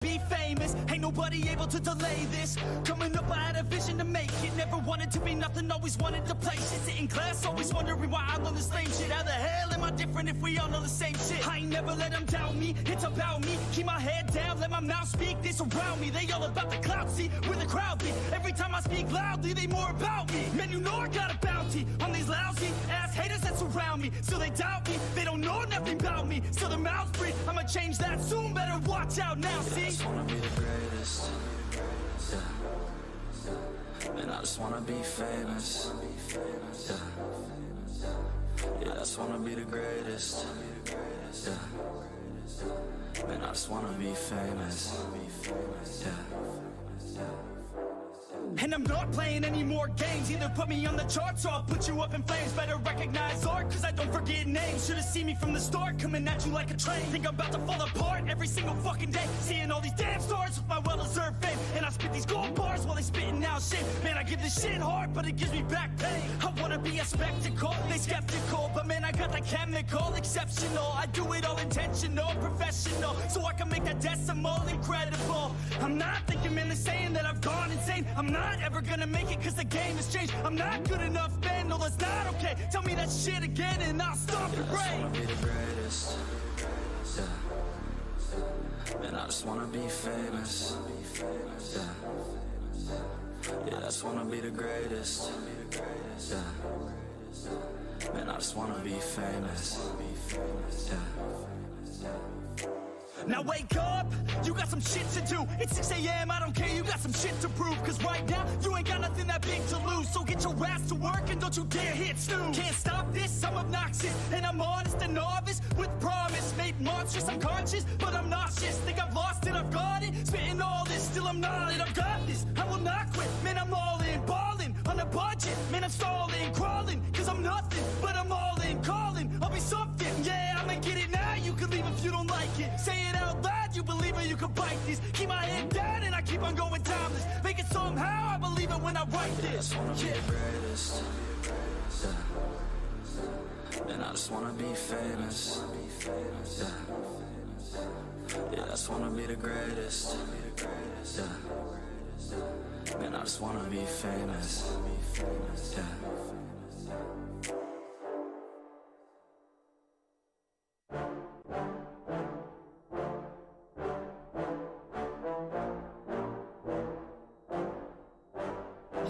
Be famous, ain't nobody able to delay this. Coming up, I had a vision to make it. Never wanted to be nothing, always wanted to play shit. Sit in class, always wondering why I learn the same shit. How the hell am I different if we all know the same shit? I ain't never let them doubt me, it's about me. Keep my head down, let my mouth speak. This around me, they all about the clout. See, where the crowd be. Every time I speak loudly, they more about me. Man, you know I got a bounty on these lousy ass haters that surround me. So they doubt me, they don't know nothing about me. So their mouths breathe, I'ma change that soon. Better watch out now, see? I just wanna be the greatest, yeah. Man, I just wanna be famous, yeah. Yeah, I just wanna be the greatest, yeah. Man, I just wanna be famous, yeah. And I'm not playing any more games. Either put me on the charts or I'll put you up in flames. Better recognize art, cause I don't forget names. Should've seen me from the start, coming at you like a train. Think I'm about to fall apart every single fucking day. Seeing all these damn stars with my well-deserved fame. And I spit these gold bars while they spitting out shit. Man, I give this shit hard, but it gives me back pain. I wanna be a spectacle, they skeptical. But man, I got that chemical, exceptional. I do it all intentional, professional. So I can make that decimal incredible. I'm not thinking, man, they're saying that I've gone insane. I'm not ever gonna make it cause the game has changed. I'm not good enough, man, no that's not okay. Tell me that shit again and I'll stop your brain. I just wanna be the greatest, yeah. Man, I just wanna be famous, yeah. Yeah, I just wanna be the greatest, yeah. Man, I just wanna be famous, yeah. Now wake up, you got some shit to do. It's 6 a.m., I don't care, you got some shit to prove. Cause right now, you ain't got nothing that big to lose. So get your ass to work and don't you dare hit snooze. Can't stop this, I'm obnoxious. And I'm honest and novice with promise. Made monstrous, I'm conscious, but I'm nauseous. Think I've lost it, I've got it. Spitting all this, still I'm not it. I've got this, I will not quit. Man, I'm all in, balling on a budget. Man, I'm stalling, crawling, cause I'm nothing. But I'm all in, calling, I'll be something. Yeah, I'ma get it now, you can leave if you don't like it. Say it out loud, you believe it, you can bite this. Keep my head down and I keep on going timeless. Make it somehow, I believe it when I write this. I just wanna be the greatest, yeah. And I just wanna be famous, yeah. Yeah, I just wanna be the greatest, yeah. Man, I just wanna be famous, yeah.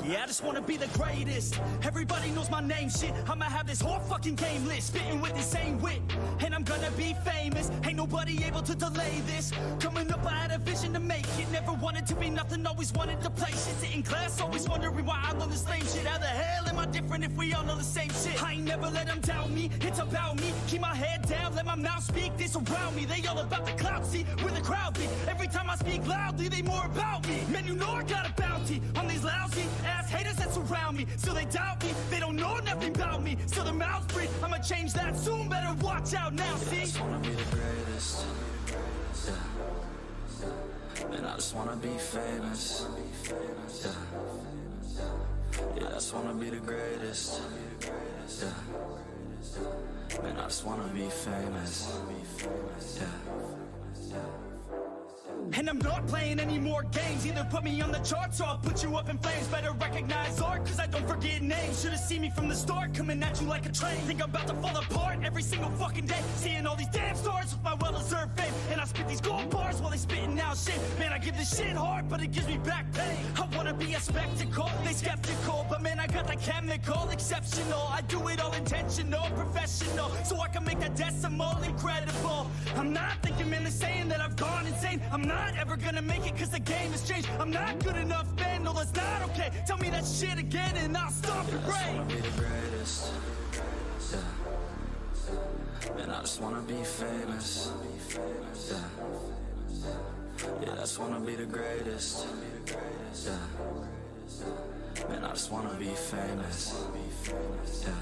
Yeah, I just wanna be the greatest. Everybody knows my name, shit. I'ma have this whole fucking game list, spitting with the same wit. And I'm gonna be famous, ain't nobody able to delay this. Coming up, I had a vision to make it. Never wanted to be nothing, always wanted to play shit. Sit in class, always wondering why I learn the same shit. How the hell am I different if we all know the same shit? I ain't never let them doubt me, it's about me. Keep my head down, let my mouth speak. This around me, they all about the clout. See, where the crowd be. Every time I speak loudly, they more about me. Man, you know I got a bounty on these lousy ass haters that surround me. So they doubt me, they don't know nothing about me. So their mouths breathe, I'ma change that soon. Better watch out now, see? I just wanna be the greatest, yeah. Man, I just wanna be famous, yeah. Yeah, I just wanna be the greatest, yeah. Man, I just wanna be famous, yeah. And I'm not playing any more games. Either put me on the charts or I'll put you up in flames. Better recognize art, cause I don't forget names. Should've seen me from the start, coming at you like a train. Think I'm about to fall apart every single fucking day. Seeing all these damn stars with my well-deserved fame. And I spit these gold bars while they spitting out shit. Man, I give this shit hard, but it gives me back pain. I wanna be a spectacle, they skeptical. But man, I got that chemical, exceptional. I do it all intentional, professional. So I can make that decimal incredible. I'm not thinking, man, they're saying that I've gone insane. I'm not ever gonna make it cause the game has changed. I'm not good enough, man, no that's not okay. Tell me that shit again and I'll stop your brain. I just wanna be the greatest, yeah. Man, I just wanna be famous, yeah. Yeah, I just wanna be the greatest, yeah. Man, I just wanna be famous, yeah.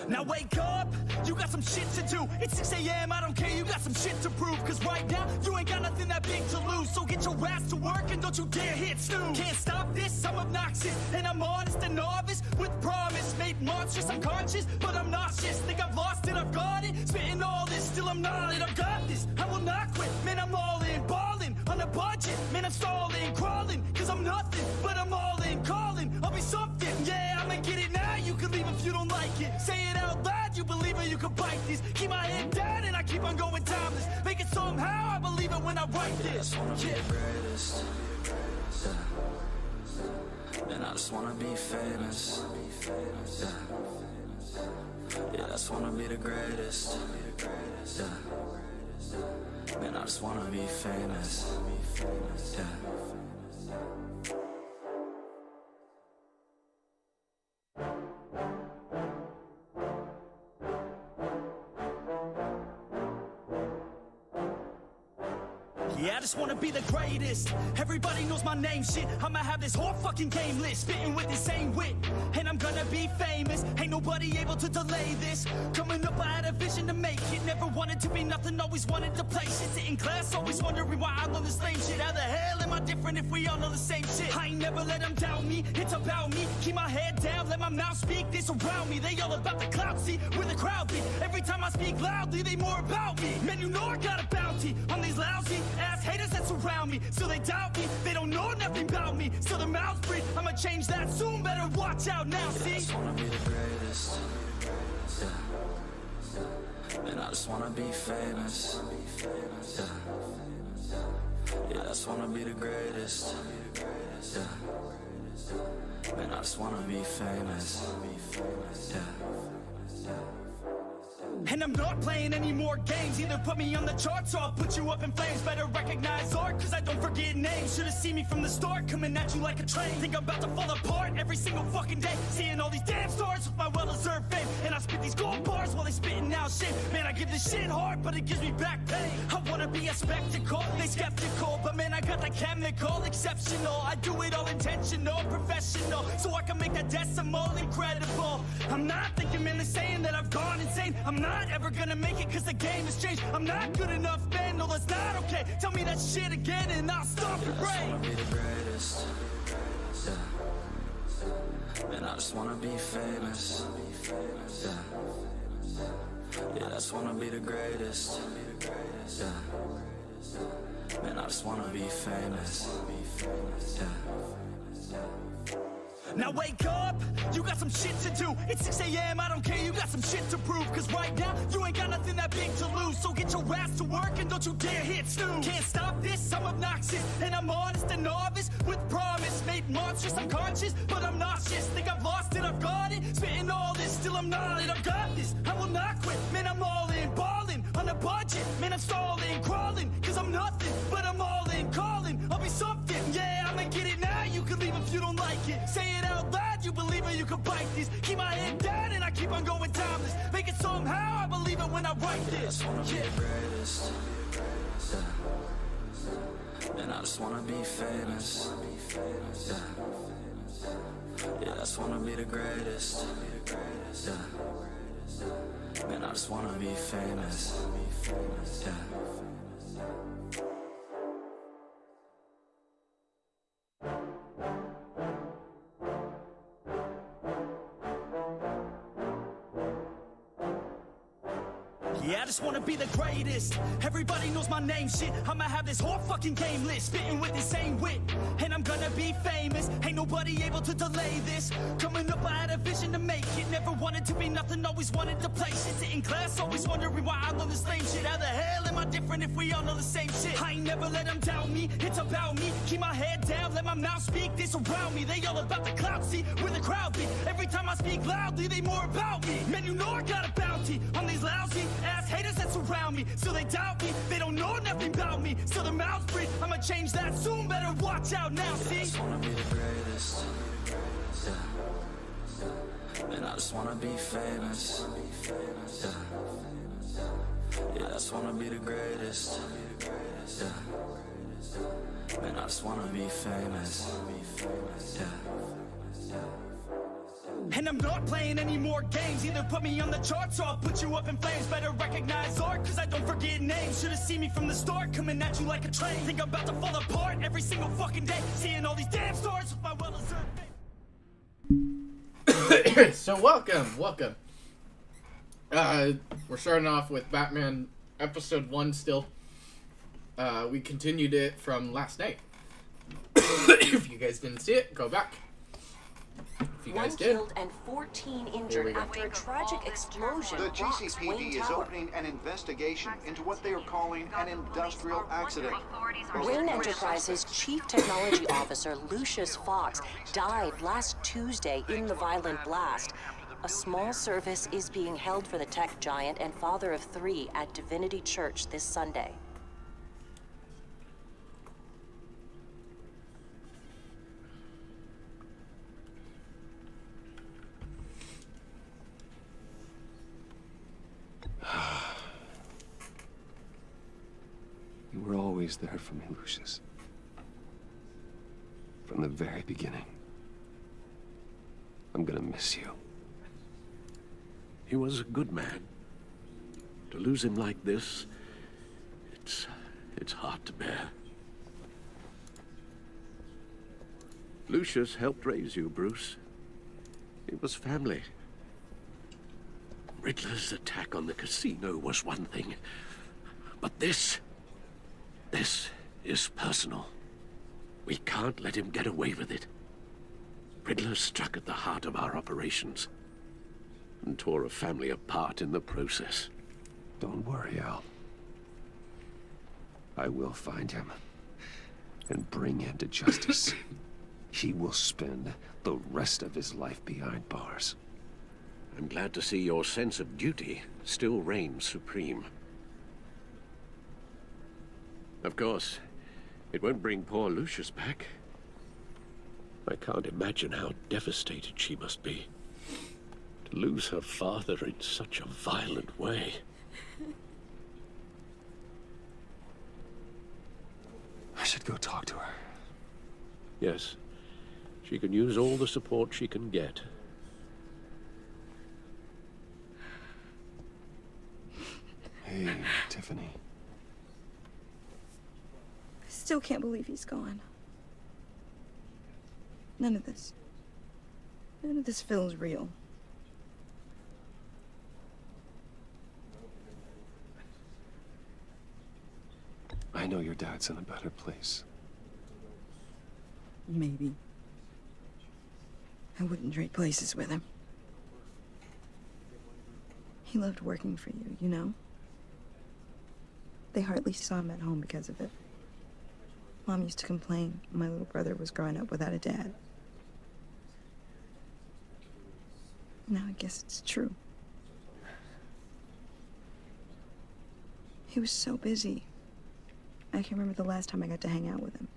Now wake up, you got some shit to do. It's 6 a.m., I don't care, you got some shit to prove. Cause right now, you ain't got nothing that big to lose. So get your ass to work and don't you dare hit snooze. Can't stop this, I'm obnoxious. And I'm honest and novice with promise. Made monstrous, I'm conscious, but I'm nauseous. Think I've lost it, I've got it. Spitting all this, still I'm not it. I've got this, I will not quit. Man, I'm all in, balling on a budget. Man, I'm stalling, crawling, cause I'm nothing, but I'm all in, calling. I'll be something, yeah, I'ma get it now. You can leave if you don't like it. Say it out loud, you believe it, you can bite this. Keep my head down and I keep on going timeless. Make it somehow, I believe it when I write this. I just wanna be the greatest. Yeah. And I just wanna be famous. Yeah. Yeah, I just wanna be the greatest. Yeah. Man, I just wanna be famous. Yeah. Yeah, I just wanna be the greatest. Everybody knows my name, shit. I'ma have this whole fucking game list, spitting with insane wit. And I'm gonna be famous, ain't nobody able to delay this. Coming up, I had a vision to make it. Never wanted to be nothing, always wanted to play shit. Sit in class, always wondering why I love the same shit. How the hell am I different if we all know the same shit? I ain't never let them doubt me, it's about me. Keep my head down, let my mouth speak, they surround me. They all about the clout, see, where the crowd be. Every time I speak loudly, they more about me. Man, you know I got a bounty on these lousy ass haters that surround me. Still they doubt me, they don't know nothing about me. Still their mouths breathe, I'ma change that soon. Better watch out now, see? I just wanna be the greatest. Yeah. And I just wanna be famous. Yeah. Yeah, I just wanna be the greatest. Yeah. And I just wanna be famous. Yeah. And I'm not playing any more games. Either put me on the charts or I'll put you up in flames. Better recognize art, cause I don't forget names. Should've seen me from the start, coming at you like a train. Think I'm about to fall apart every single fucking day. Seeing all these damn stars with my well-deserved fame. And I spit these gold bars while they spitting out shit. Man, I give this shit hard, but it gives me back pain. I wanna be a spectacle, they skeptical. But man, I got the chemical, exceptional. I do it all intentional, professional. So I can make that decimal incredible. I'm not thinking, man, they're saying that I've gone insane. I'm not ever gonna make it cause the game has changed. I'm not good enough, man, no that's not okay. Tell me that shit again and I'll stop your brain. I just wanna be the greatest. Yeah. And I just wanna be famous. Yeah. Yeah, I just wanna be the greatest. Yeah. Man, I just wanna be famous. Yeah. Now wake up, you got some shit to do. It's 6 a.m., I don't care, you got some shit to prove. Cause right now, you ain't got nothing that big to lose. So get your ass to work and don't you dare hit snooze. Can't stop this, I'm obnoxious. And I'm honest and novice with promise. Made monstrous, I'm conscious, but I'm nauseous. Think I've lost it, I've got it. Spitting all this, still I'm not it. I've got this, I will not quit. Man, I'm all in, balling on a budget. Man, I'm stalling, crawling, cause I'm nothing, but I'm all in, calling. I'll be something, yeah, I'ma get it now. You can leave if you don't like it. Say it out loud, you believe it, you can bite this. Keep my head down and I keep on going timeless. Make it somehow, I believe it when I write this. I just wanna be the greatest. Yeah. And I just wanna be famous. Yeah. Yeah, I just wanna be the greatest. Yeah. Man, I just wanna be famous. Yeah. Yeah, I just wanna be the greatest. Everybody knows my name, shit. I'ma have this whole fucking game list, spitting with insane wit. And I'm gonna be famous, ain't nobody able to delay this. Coming up, I had a vision to make it. Never wanted to be nothing, always wanted to play shit. Sit in class, always wondering why I love this lame shit. How the hell am I different if we all know the same shit? I ain't never let them doubt me, it's about me. Keep my head down, let my mouth speak, they surround me. They all about the clout, see, where the crowd be. Every time I speak loudly, they more about me. Man, you know I got a bounty on these lousy ass haters that surround me. Still they doubt me, they don't know nothing about me. Still their mouths breathe, I'ma change that soon. Better watch out now, see? I just wanna be the greatest. Yeah. And I just wanna be famous. Yeah. Yeah, I just wanna be the greatest. Yeah. Man, I just wanna be famous. Yeah. And I'm not playing any more games. Either put me on the charts or I'll put you up in flames. Better recognize art, cause I don't forget names. Should've seen me from the start, coming at you like a train. Think I'm about to fall apart every single fucking day. Seeing all these damn stars with my well-deserved fame. So welcome. We're starting off with Batman episode 1 still. We continued it from last night. If you guys didn't see it, go back. If you guys One did. killed and 14 injured after a tragic explosion. The rocks Wayne GCPD is Tower. opening an investigation into what they are calling an industrial accident. Wayne Enterprises Chief Technology Officer Lucius Fox died last Tuesday in the violent blast. A small service is being held for the tech giant and father of 3 at Divinity Church this Sunday. You were always there for me, Lucius. From the very beginning. I'm gonna miss you. He was a good man. To lose him like this, it's hard to bear. Lucius helped raise you, Bruce. It was family. Riddler's attack on the casino was one thing, but this is personal. We can't let him get away with it. Riddler struck at the heart of our operations and tore a family apart in the process. Don't worry, Al. I will find him and bring him to justice. He will spend the rest of his life behind bars. I'm glad to see your sense of duty still reigns supreme. Of course, it won't bring poor Lucius back. I can't imagine how devastated she must be. To lose her father in such a violent way. I should go talk to her. Yes, she can use all the support she can get. Hey, Tiffany. I still can't believe he's gone. None of this feels real. I know your dad's in a better place. Maybe. I wouldn't trade places with him. He loved working for you, you know? They hardly saw him at home because of it. Mom used to complain my little brother was growing up without a dad. Now I guess it's true. He was so busy. I can remember the last time I got to hang out with him.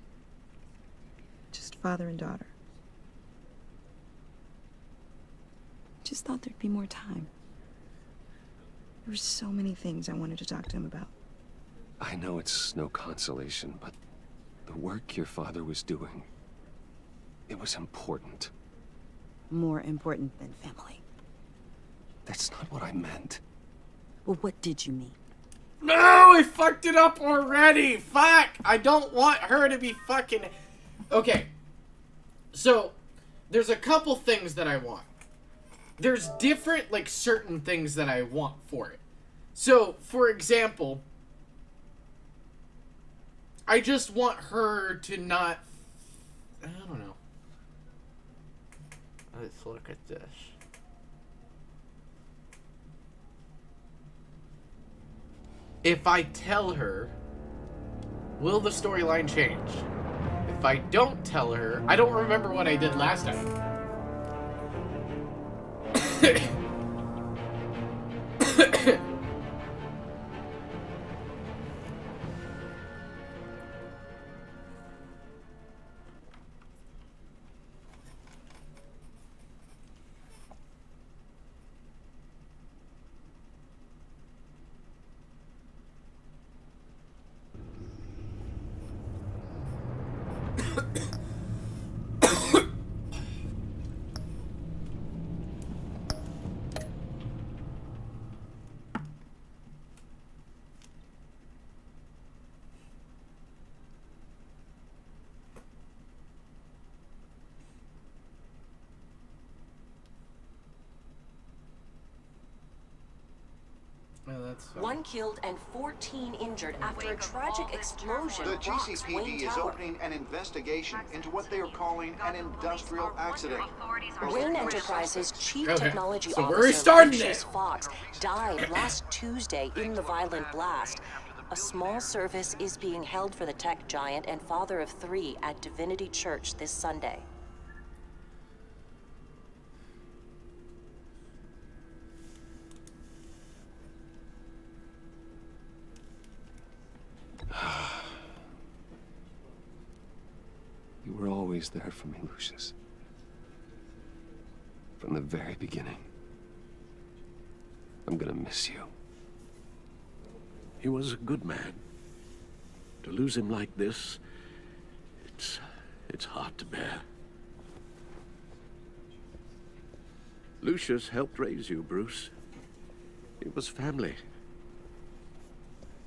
Just father and daughter. Just thought there'd be more time. There were so many things I wanted to talk to him about. I know it's no consolation, but the work your father was doing, it was important. More important than family. That's not what I meant. Well, what did you mean? No, I fucked it up already. Fuck. I don't want her to be fucking... Okay. So, there's a couple things that I want. There's different, like, certain things that I want for it. So, for example, I just want her to not... I don't know. Let's look at this. If I tell her, will the storyline change? If I don't tell her, I don't remember what I did last time. So. 1 killed and 14 injured after a tragic explosion The rocks Wayne GCPD is Tower. opening an investigation into what they are calling an industrial accident. Wayne Enterprises chief Okay, technology so we're officer restarting Lucius it. Fox died last Tuesday in the violent blast. A small service is being held for the tech giant and father of 3 at Divinity Church this Sunday. You were always there for me, Lucius. From the very beginning. I'm gonna miss you. He was a good man. To lose him like this, it's hard to bear. Lucius helped raise you, Bruce. It was family.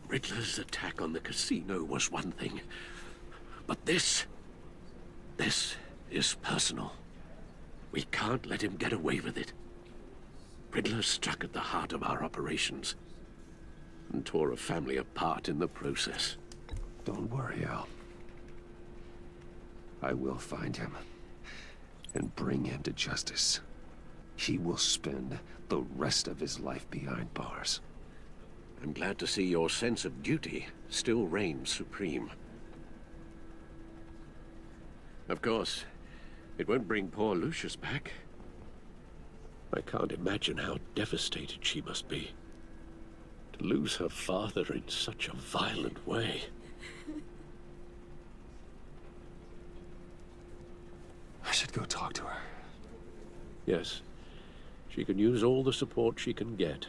Riddler's attack on the casino was one thing, but this is personal. We can't let him get away with it. Riddler struck at the heart of our operations and tore a family apart in the process. Don't worry, Al. I will find him and bring him to justice. He will spend the rest of his life behind bars. I'm glad to see your sense of duty still reigns supreme. Of course, it won't bring poor Lucius back. I can't imagine how devastated she must be. To lose her father in such a violent way. I should go talk to her. Yes, she can use all the support she can get.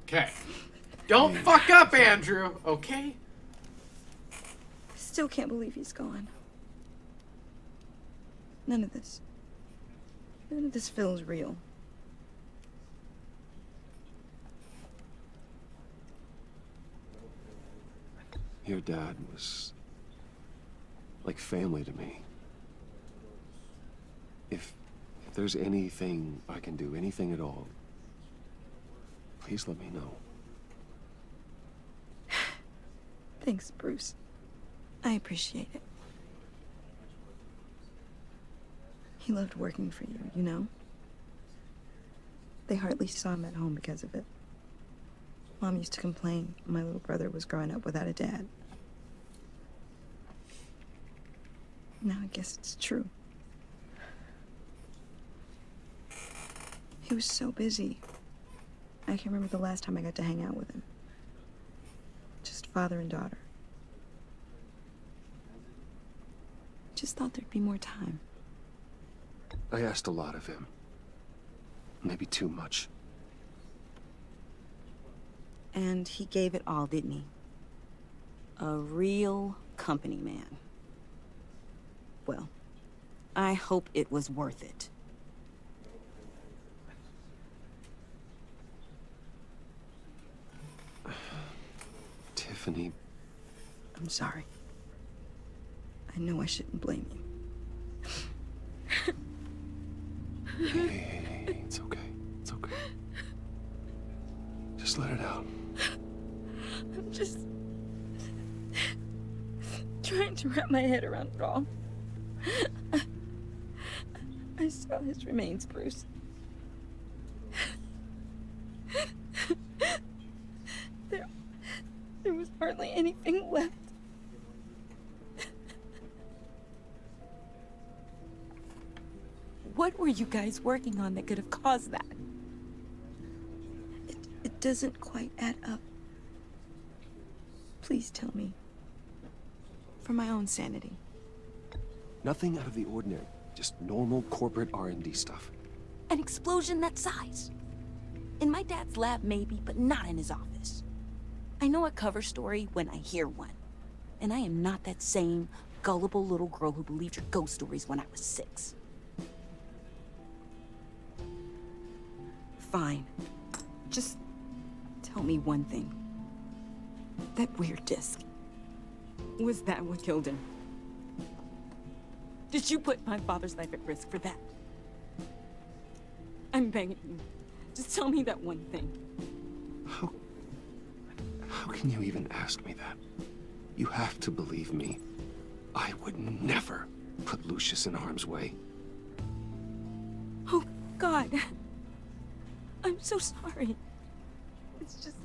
Okay. Don't fuck up, Andrew, okay? Still can't believe he's gone. None of this feels real. Your dad was like family to me. If there's anything I can do, anything at all, please let me know. Thanks, Bruce. I appreciate it. He loved working for you, you know? They hardly saw him at home because of it. Mom used to complain my little brother was growing up without a dad. Now I guess it's true. He was so busy. I can't remember the last time I got to hang out with him. Just father and daughter. Just thought there'd be more time. I asked a lot of him. Maybe too much. And he gave it all, didn't he? A real company man. Well, I hope it was worth it. Tiffany. I'm sorry. I know I shouldn't blame you. Hey, it's okay. It's okay. Just let it out. I'm just trying to wrap my head around it all. I saw his remains, Bruce. There was hardly anything left. What were you guys working on that could have caused that? It doesn't quite add up. Please tell me. For my own sanity. Nothing out of the ordinary. Just normal corporate R&D stuff. An explosion that size. In my dad's lab, maybe, but not in his office. I know a cover story when I hear one. And I am not that same gullible little girl who believed your ghost stories when I was 6. Fine. Just tell me one thing. That weird disc. Was that what killed him? Did you put my father's life at risk for that? I'm begging you. Just tell me that one thing. How can you even ask me that? You have to believe me. I would never put Lucius in harm's way. Oh, God. I'm so sorry. It's just...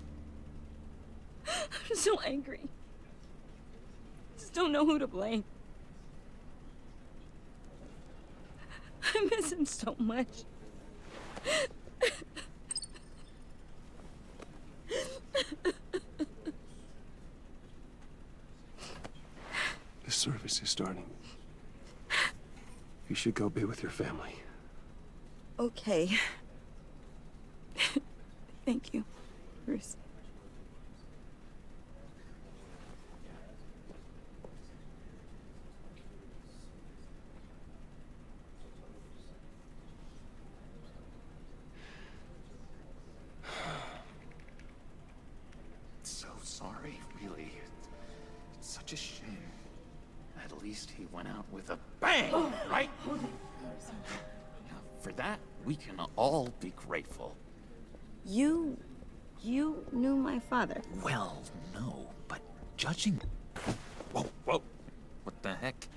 I'm so angry. Just don't know who to blame. I miss him so much. The service is starting. You should go be with your family. Okay. Thank you, Bruce. So sorry, really. It's such a shame. At least he went out with a bang, right? Now, for that, we can all be grateful. You knew my father. Well, no, but judging... Whoa, whoa. What the heck?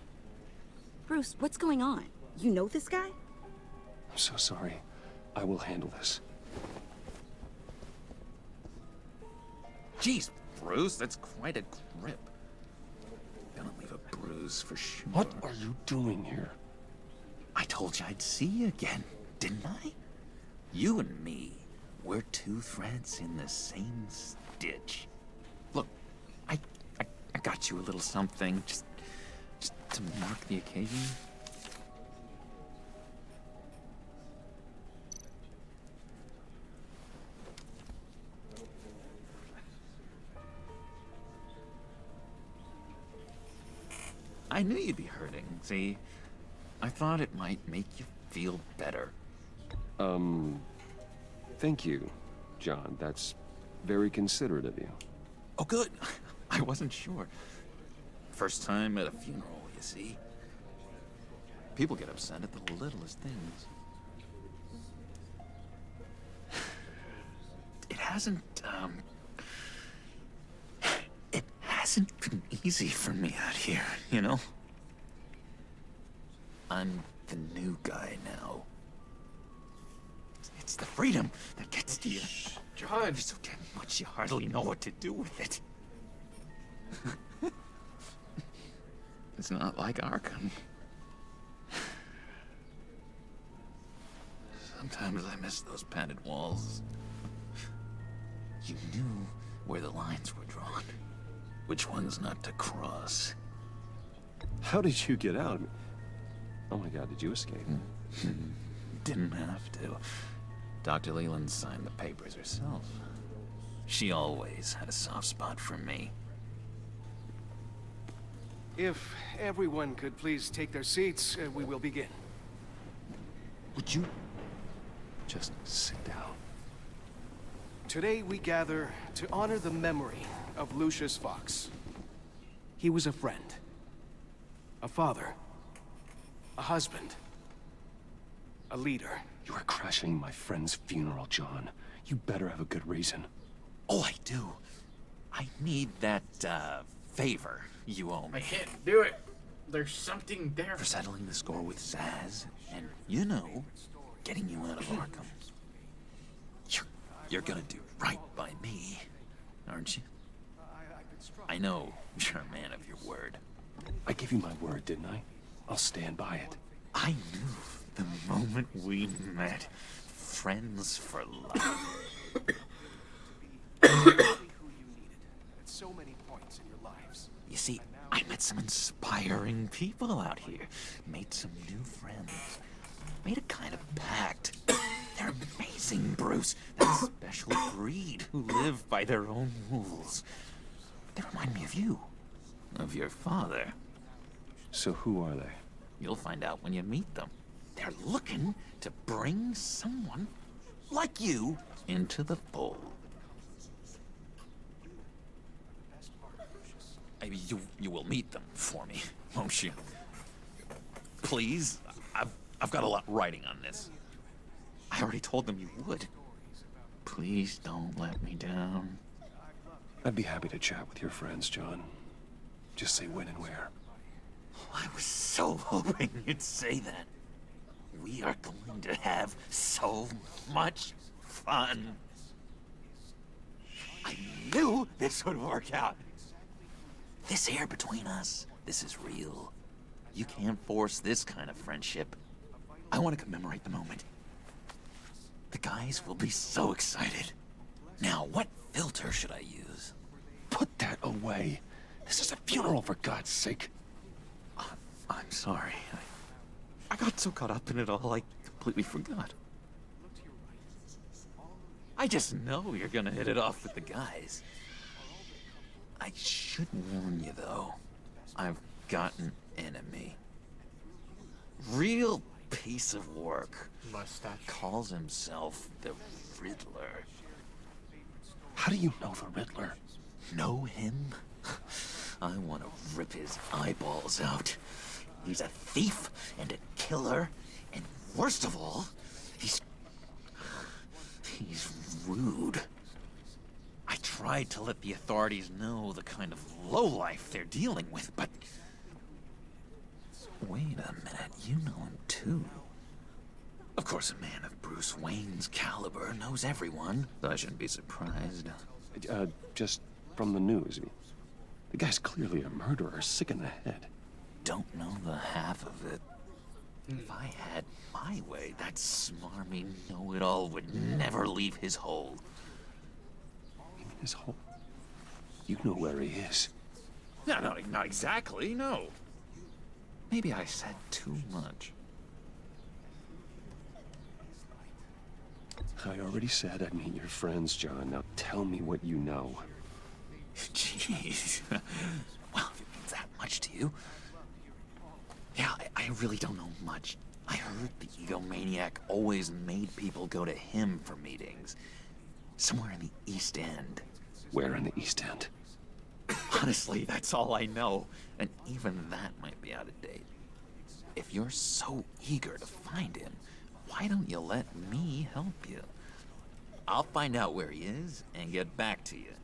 Bruce, what's going on? You know this guy? I'm so sorry. I will handle this. Jeez, Bruce, that's quite a grip. Gonna leave a bruise for sure. What are you doing here? I told you I'd see you again, didn't I? You and me, we're two threads in the same stitch. Look, I got you a little something, just to mark the occasion. I knew you'd be hurting, see? I thought it might make you feel better. Thank you, John. That's very considerate of you. Oh, good. I wasn't sure. First time at a funeral, you see? People get upset at the littlest things. It hasn't been easy for me out here, you know? I'm the new guy now. It's the freedom that gets to you. John. There's so damn much you hardly know what to do with it. It's not like Arkham. Sometimes I miss those padded walls. You knew where the lines were drawn. Which ones not to cross. How did you get out? Oh my God, did you escape? Didn't have to. Dr. Leland signed the papers herself. She always had a soft spot for me. If everyone could please take their seats, we will begin. Would you just sit down? Today we gather to honor the memory of Lucius Fox. He was a friend, a father, a husband, a leader. You are crashing my friend's funeral, John. You better have a good reason. Oh, I do. I need that, favor you owe me. I can't do it. There's something there. For settling the score with Zsasz, and, you know, getting you out of Arkham. You're gonna do right by me, aren't you? I know you're a man of your word. I gave you my word, didn't I? I'll stand by it. I knew the moment we met. Friends for life. At so many points in your lives. You see, I met some inspiring people out here. Made some new friends. Made a kind of pact. They're amazing, Bruce. That special breed who live by their own rules. They remind me of you. Of your father. So who are they? You'll find out when you meet them. They're looking to bring someone like you into the fold. You will meet them for me, won't you? Please? I've got a lot writing on this. I already told them you would. Please don't let me down. I'd be happy to chat with your friends, John. Just say when and where. I was so hoping you'd say that. We are going to have so much fun. I knew this would work out. This air between us, this is real. You can't force this kind of friendship. I want to commemorate the moment. The guys will be so excited. Now, what filter should I use? Put that away. This is a funeral, for God's sake. I'm sorry. I got so caught up in it all, I completely forgot. I just know you're gonna hit it off with the guys. I should warn you, though. I've got an enemy. Real piece of work. Mustache. Calls himself the Riddler. How do you know the Riddler? Know him? I want to rip his eyeballs out. He's a thief and a killer, and worst of all, he's rude. I tried to let the authorities know the kind of lowlife they're dealing with, but... Wait a minute, you know him too. Of course, a man of Bruce Wayne's caliber knows everyone, so I shouldn't be surprised. Just from the news. The guy's clearly a murderer, sick in the head. Don't know the half of it. If I had my way, that smarmy know-it-all would never leave his hole. You mean his hole? You know where he is. No, not exactly, no. Maybe I said too much. I already said I'd meet your friends, John. Now tell me what you know. Jeez. Well, if it means that much to you. Yeah, I really don't know much. I heard the egomaniac always made people go to him for meetings. Somewhere in the East End. Where in the East End? Honestly, that's all I know. And even that might be out of date. If you're so eager to find him, why don't you let me help you? I'll find out where he is and get back to you.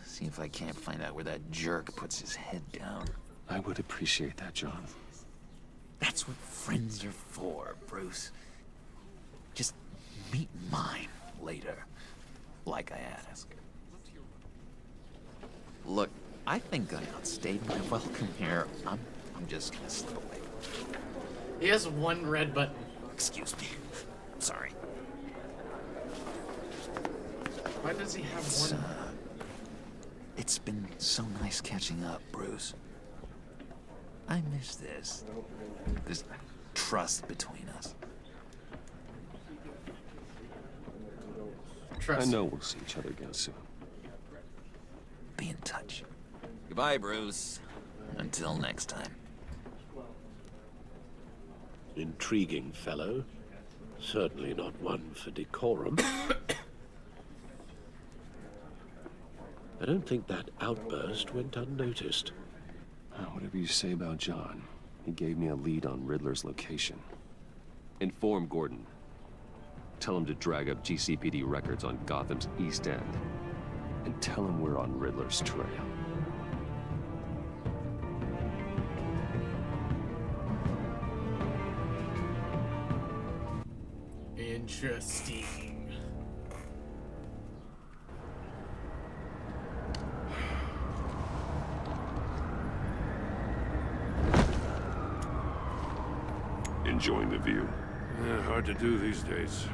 See if I can't find out where that jerk puts his head down. I would appreciate that, John. That's what friends are for, Bruce. Just meet mine later, like I asked. Look, I think I outstayed my welcome here. I'm just gonna slip away. He has one red button. Excuse me. Sorry. Why does he have one? It's been so nice catching up, Bruce. I miss this trust between us. Trust. I know we'll see each other again soon. Be in touch. Goodbye, Bruce. Until next time. Intriguing fellow. Certainly not one for decorum. I don't think that outburst went unnoticed. Whatever you say about John, he gave me a lead on Riddler's location. Inform Gordon. Tell him to drag up GCPD records on Gotham's East End. And tell him we're on Riddler's trail. Interesting. Enjoying the view? Yeah, hard to do these days.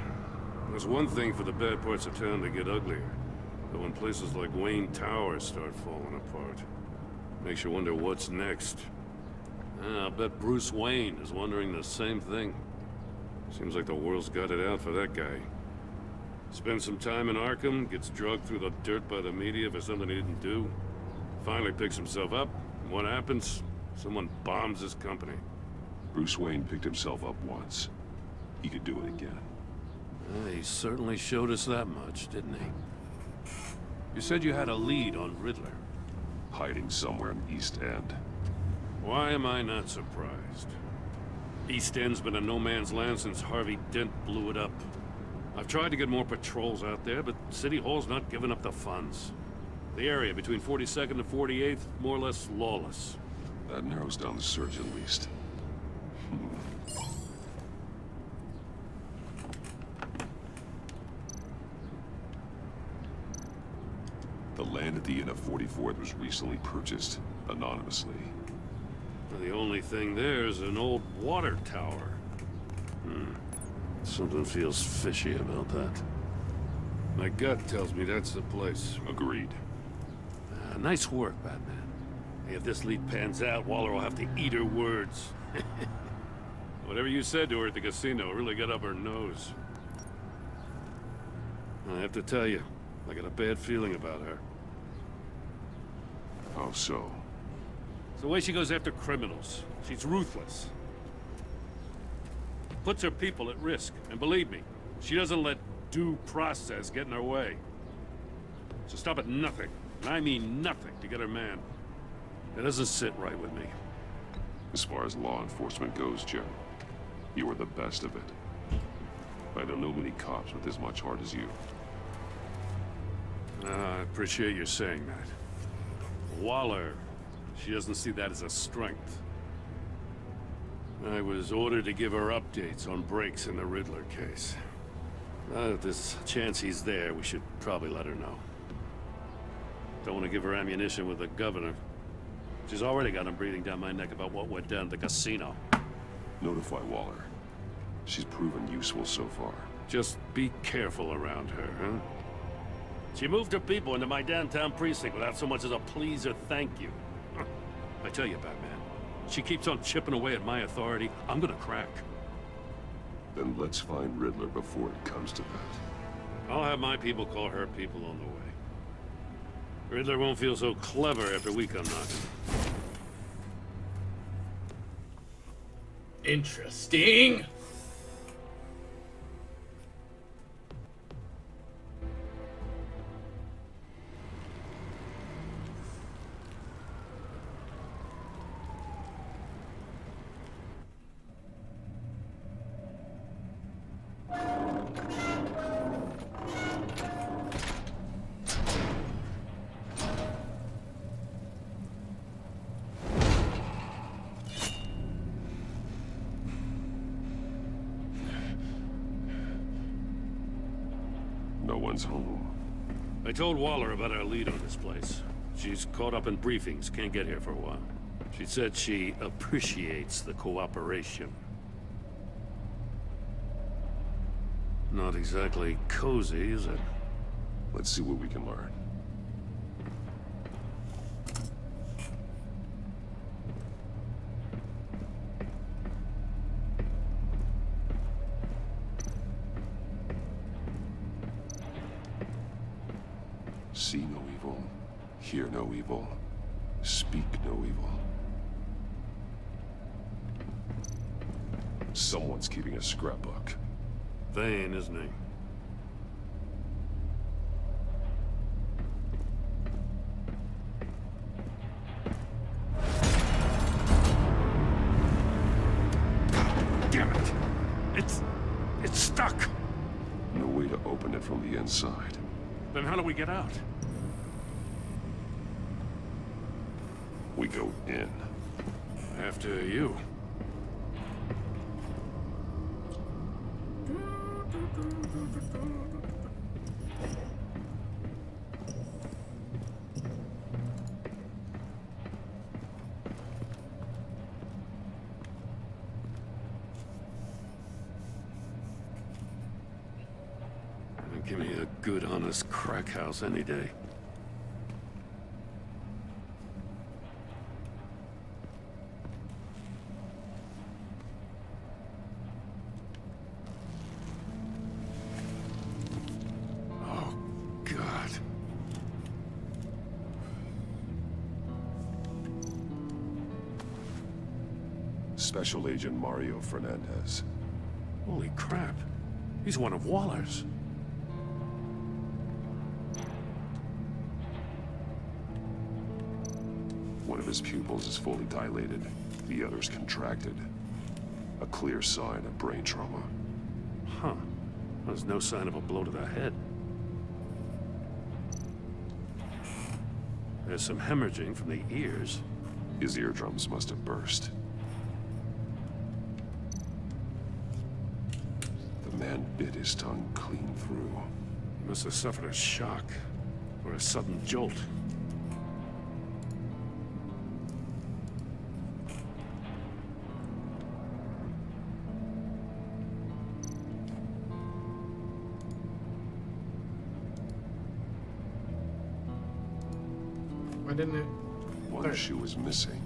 There's one thing for the bad parts of town to get uglier. But when places like Wayne Tower start falling apart, makes you wonder what's next. I'll bet Bruce Wayne is wondering the same thing. Seems like the world's got it out for that guy. Spends some time in Arkham, gets drugged through the dirt by the media for something he didn't do. Finally picks himself up, and what happens? Someone bombs his company. Bruce Wayne picked himself up once. He could do it again. He certainly showed us that much, didn't he? You said you had a lead on Riddler. Hiding somewhere in the East End. Why am I not surprised? East End's been a no-man's land since Harvey Dent blew it up. I've tried to get more patrols out there, but City Hall's not giving up the funds. The area between 42nd and 48th, more or less lawless. That narrows down the search at least. The land at the end of 44th was recently purchased, anonymously. The only thing there is an old water tower. Something feels fishy about that. My gut tells me that's the place. Agreed. Nice work, Batman. Hey, if this lead pans out, Waller will have to eat her words. Whatever you said to her at the casino really got up her nose. I have to tell you, I got a bad feeling about her. How so? It's the way she goes after criminals. She's ruthless. Puts her people at risk. And believe me, she doesn't let due process get in her way. She'll stop at nothing, and I mean nothing, to get her man. It doesn't sit right with me. As far as law enforcement goes, Jim, you are the best of it. I don't know many cops with as much heart as you. I appreciate you saying that. Waller, she doesn't see that as a strength. I was ordered to give her updates on breaks in the Riddler case. If there's a chance he's there, we should probably let her know. Don't want to give her ammunition with the governor. She's already got him breathing down my neck about what went down at the casino. Notify Waller. She's proven useful so far. Just be careful around her, huh? She moved her people into my downtown precinct without so much as a please or thank you. I tell you, Batman, she keeps on chipping away at my authority, I'm gonna crack. Then let's find Riddler before it comes to that. I'll have my people call her people on the way. Riddler won't feel so clever after we come knocking. Interesting. No one's home. I told Waller about our lead on this place. She's caught up in briefings, can't get here for a while. She said she appreciates the cooperation. Not exactly cozy, is it? Let's see what we can learn. See no evil, hear no evil, speak no evil. Someone's keeping a scrapbook. Vane, isn't he? Damn it! It's stuck! No way to open it from the inside. Then how do we get out? We go in. After you. Give me a good, honest crack house any day. Oh, God. Special Agent Mario Fernandez. Holy crap. He's one of Waller's. One of his pupils is fully dilated, the other's contracted. A clear sign of brain trauma. Huh. There's no sign of a blow to the head. There's some hemorrhaging from the ears. His eardrums must have burst. The man bit his tongue clean through. He must have suffered a shock, or a sudden jolt. Why didn't it? One shoe was missing.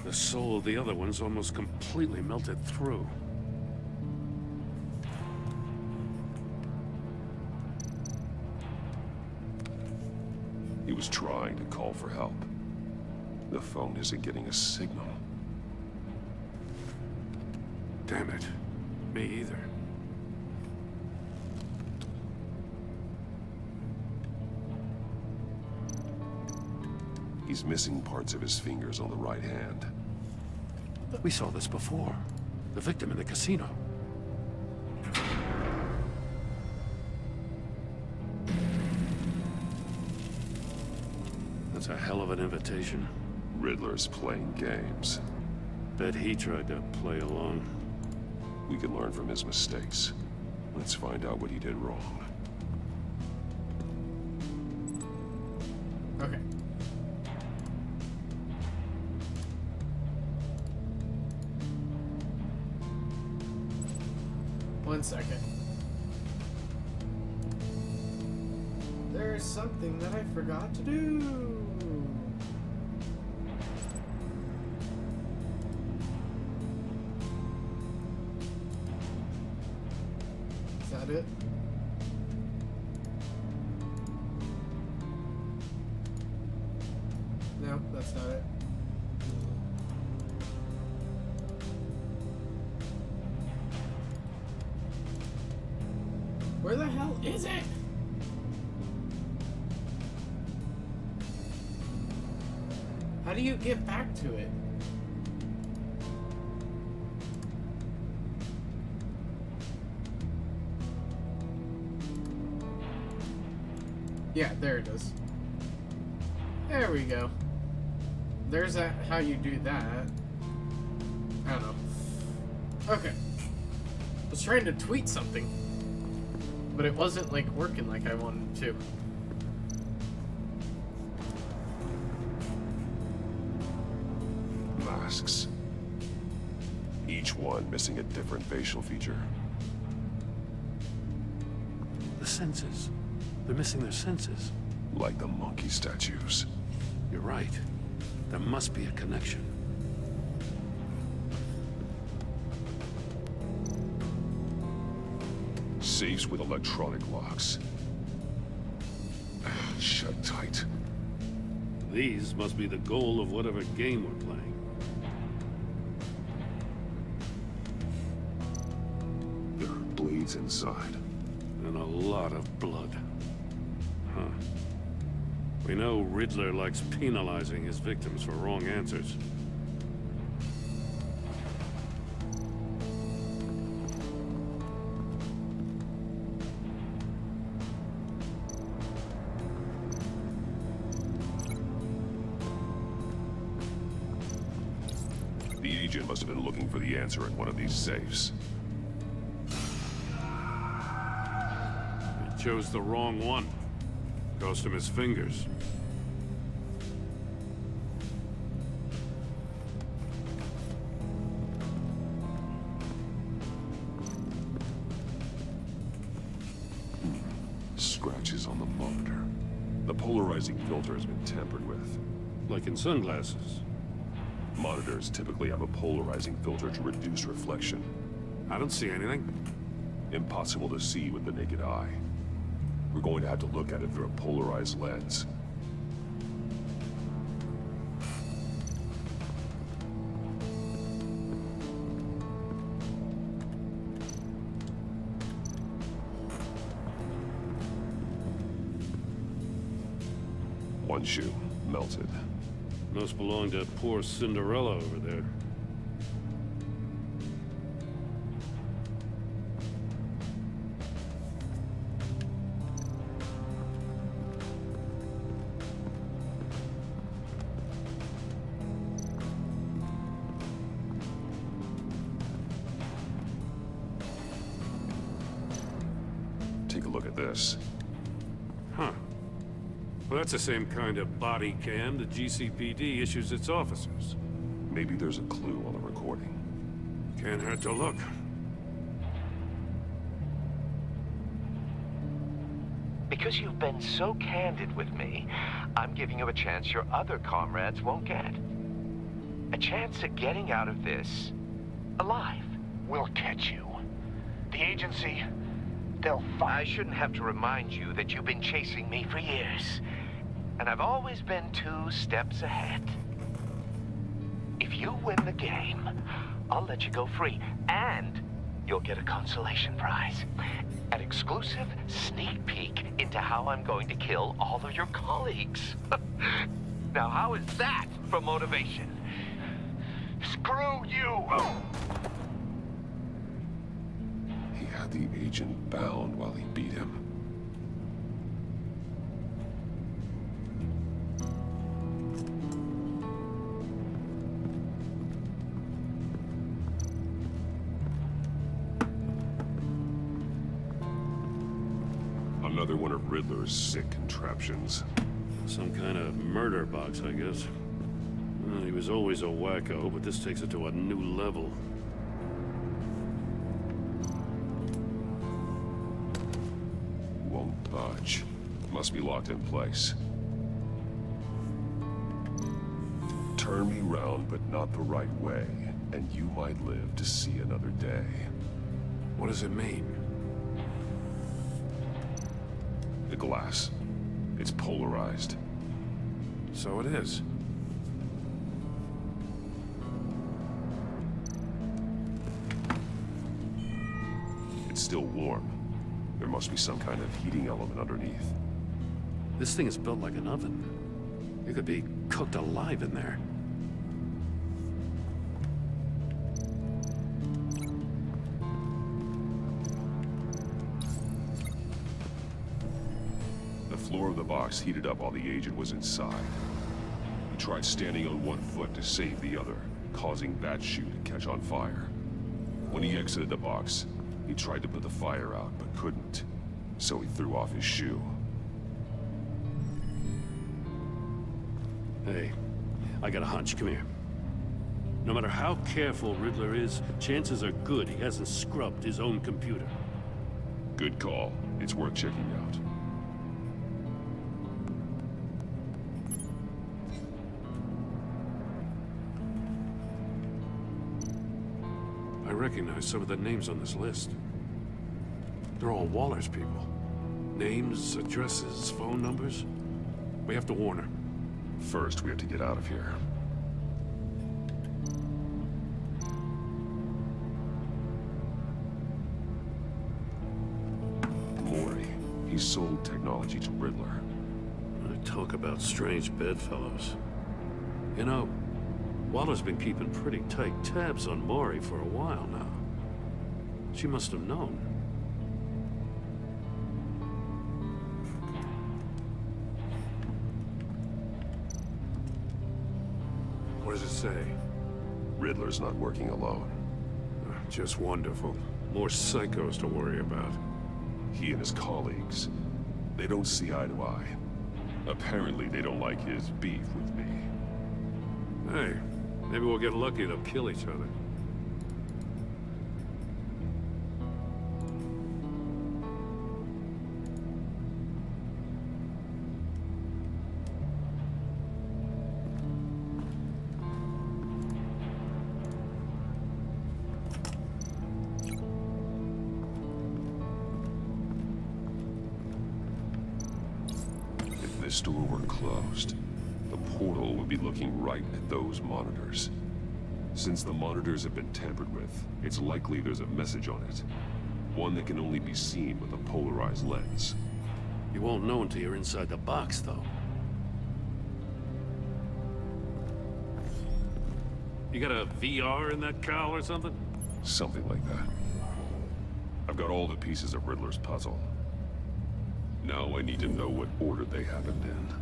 The sole of the other one's almost completely melted through. He was trying to call for help. The phone isn't getting a signal. Damn it. Me either. He's missing parts of his fingers on the right hand. We saw this before. The victim in the casino. That's a hell of an invitation. Riddler's playing games. Bet he tried to play along. We can learn from his mistakes. Let's find out what he did wrong. Okay. One second. There's something that I forgot to do. Is that it? No, that's not it. Where the hell is it? How do you get back to it? Yeah, there it is. There we go. There's that, how you do that. I don't know. Okay. I was trying to tweet something, but it wasn't like working like I wanted to. Masks. Each one missing a different facial feature. The senses. They're missing their senses. Like the monkey statues. You're right. There must be a connection. Safes with electronic locks. Shut tight. These must be the goal of whatever game we're playing. There are bleeds inside. And a lot of blood. Huh. We know Riddler likes penalizing his victims for wrong answers. The agent must have been looking for the answer in one of these safes. He chose the wrong one. Cost him his fingers. Scratches on the monitor. The polarizing filter has been tampered with. Like in sunglasses. Monitors typically have a polarizing filter to reduce reflection. I don't see anything. Impossible to see with the naked eye. We're going to have to look at it through a polarized lens. One shoe, melted. Must belong to poor Cinderella over there. this. Huh. Well, that's the same kind of body cam the GCPD issues its officers. Maybe there's a clue on the recording. Can't hurt to look. Because you've been so candid with me, I'm giving you a chance your other comrades won't get. A chance at getting out of this alive. We'll catch you. The agency, they'll I shouldn't have to remind you that you've been chasing me for years. And I've always been 2 steps ahead. If you win the game, I'll let you go free. And you'll get a consolation prize. An exclusive sneak peek into how I'm going to kill all of your colleagues. Now, how is that for motivation? Screw you! He had the agent bound while he beat him. Another one of Riddler's sick contraptions. Some kind of murder box, I guess. Well, he was always a wacko, but this takes it to a new level. Won't budge. Must be locked in place. Turn me round, but not the right way, and you might live to see another day. What does it mean? The glass. It's polarized. So it is. It's still warm. There must be some kind of heating element underneath. This thing is built like an oven. You could be cooked alive in there. The floor of the box heated up while the agent was inside. He tried standing on one foot to save the other, causing that shoe to catch on fire. When he exited the box, he tried to put the fire out, but couldn't. So he threw off his shoe. Hey, I got a hunch. Come here. No matter how careful Riddler is, chances are good he hasn't scrubbed his own computer. Good call. It's worth checking out. I recognize some of the names on this list. They're all Waller's people. Names, addresses, phone numbers. We have to warn her. First, we have to get out of here. Mori. He sold technology to Riddler. Talk about strange bedfellows. You know, Waller's been keeping pretty tight tabs on Mori for a while now. She must have known. What does it say? Riddler's not working alone. Just wonderful. More psychos to worry about. He and his colleagues, they don't see eye to eye. Apparently, they don't like his beef with me. Hey, maybe we'll get lucky. They'll kill each other. If this door were closed, the portal would be looking right at those monitors. Since the monitors have been tampered with, it's likely there's a message on it. One that can only be seen with a polarized lens. You won't know until you're inside the box, though. You got a VR in that cowl or something? Something like that. I've got all the pieces of Riddler's puzzle. Now I need to know what order they happened in.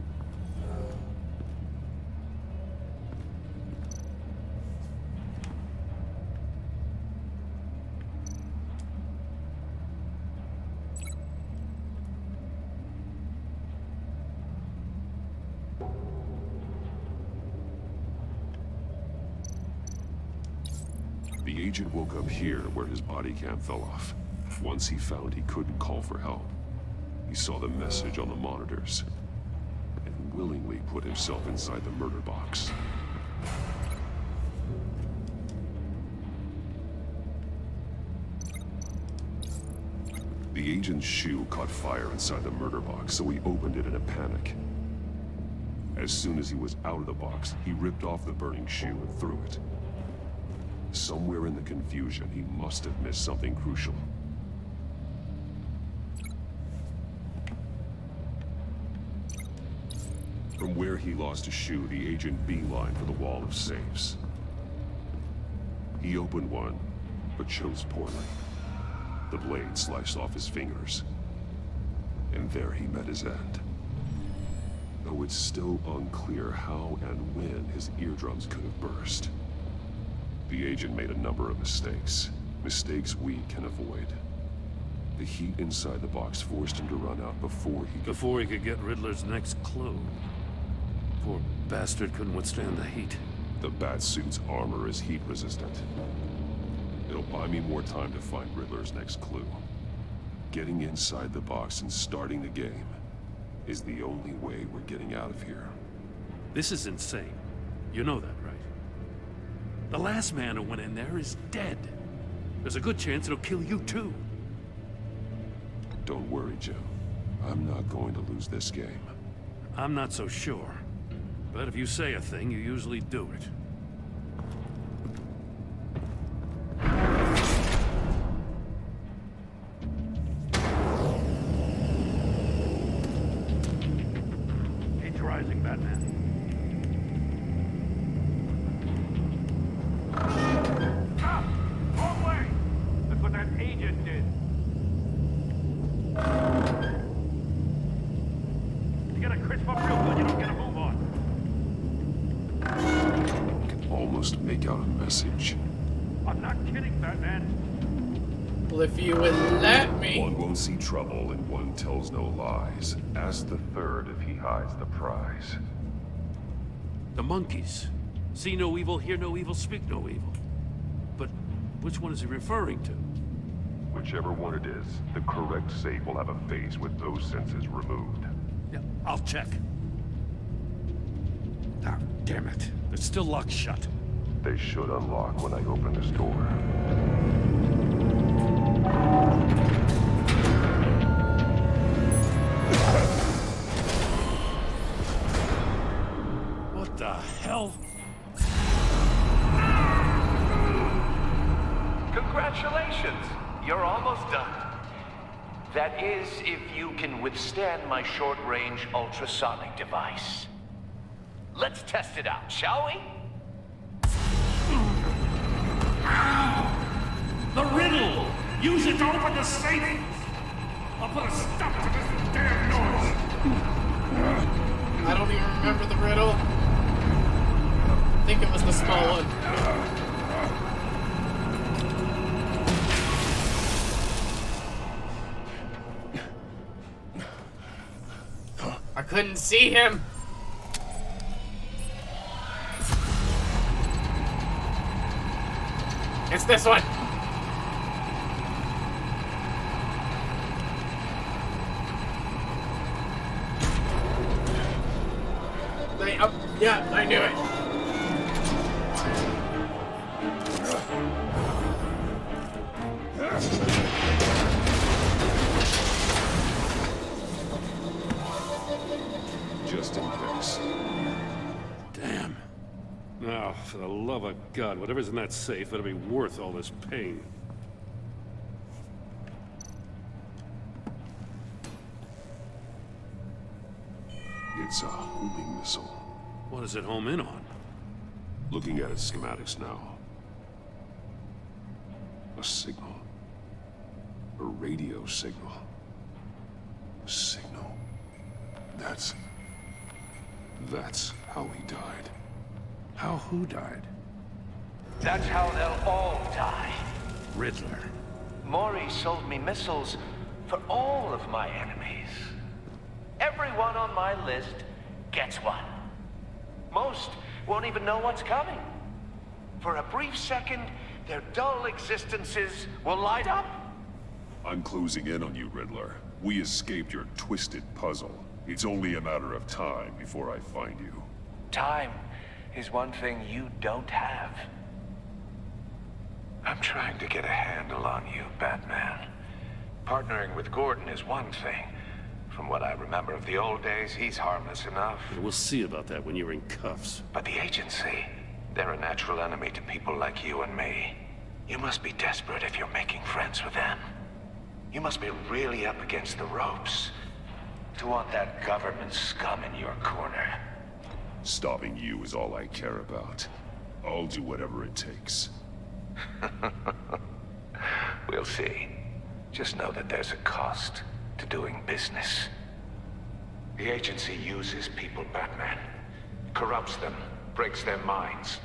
The agent woke up here where his body cam fell off. Once he found he couldn't call for help, he saw the message on the monitors and willingly put himself inside the murder box. The agent's shoe caught fire inside the murder box, so he opened it in a panic. As soon as he was out of the box, he ripped off the burning shoe and threw it. Somewhere in the confusion, he must have missed something crucial. From where he lost his shoe, the agent beelined for the wall of safes. He opened one, but chose poorly. The blade sliced off his fingers, and there he met his end. Though it's still unclear how and when his eardrums could have burst. The agent made a number of mistakes. Mistakes we can avoid. The heat inside the box forced him to run out before he could get Riddler's next clue. Poor bastard couldn't withstand the heat. The Batsuit's armor is heat resistant. It'll buy me more time to find Riddler's next clue. Getting inside the box and starting the game is the only way we're getting out of here. This is insane. You know that, right? The last man who went in there is dead. There's a good chance it'll kill you too. Don't worry, Joe. I'm not going to lose this game. I'm not so sure. But if you say a thing, you usually do it. Age rising, Batman. Stop! Wrong way! That's what that agent did. You gotta crisp up real good, you don't get a move on. I can almost make out a message. I'm not kidding, Batman. Well, if you would let me. One won't see trouble and one tells no lies. Ask the third if he hides the prize. The monkeys. See no evil, hear no evil, speak no evil. But which one is he referring to? Whichever one it is, the correct safe will have a face with those senses removed. Yeah, I'll check. Ah, damn it. They're still locked shut. They should unlock when I open this door. What the hell? Congratulations! You're almost done. That is, if you can withstand my short-range ultrasonic device. Let's test it out, shall we? The riddle! Use it to open the safe! I'll put a stop to this damn noise! I don't even remember the riddle. I think it was the small one. I couldn't see him. It's this one. Yeah, I knew it. Just in case. Damn. Now, for the love of God, whatever's in that safe better be worth all this pain. It's a homing missile. What does it home in on? Looking at its schematics now. A signal. A radio signal. A signal. That's how he died. How who died? That's how they'll all die. Riddler. Maury sold me missiles for all of my enemies. Everyone on my list gets one. Most won't even know what's coming. For a brief second, their dull existences will light up. I'm closing in on you, Riddler. We escaped your twisted puzzle. It's only a matter of time before I find you. Time is one thing you don't have. I'm trying to get a handle on you, Batman. Partnering with Gordon is one thing. From what I remember of the old days, he's harmless enough. We'll see about that when you're in cuffs. But the agency, they're a natural enemy to people like you and me. You must be desperate if you're making friends with them. You must be really up against the ropes to want that government scum in your corner. Stopping you is all I care about. I'll do whatever it takes. We'll see. Just know that there's a cost to doing business. The agency uses people, Batman. Corrupts them, breaks their minds.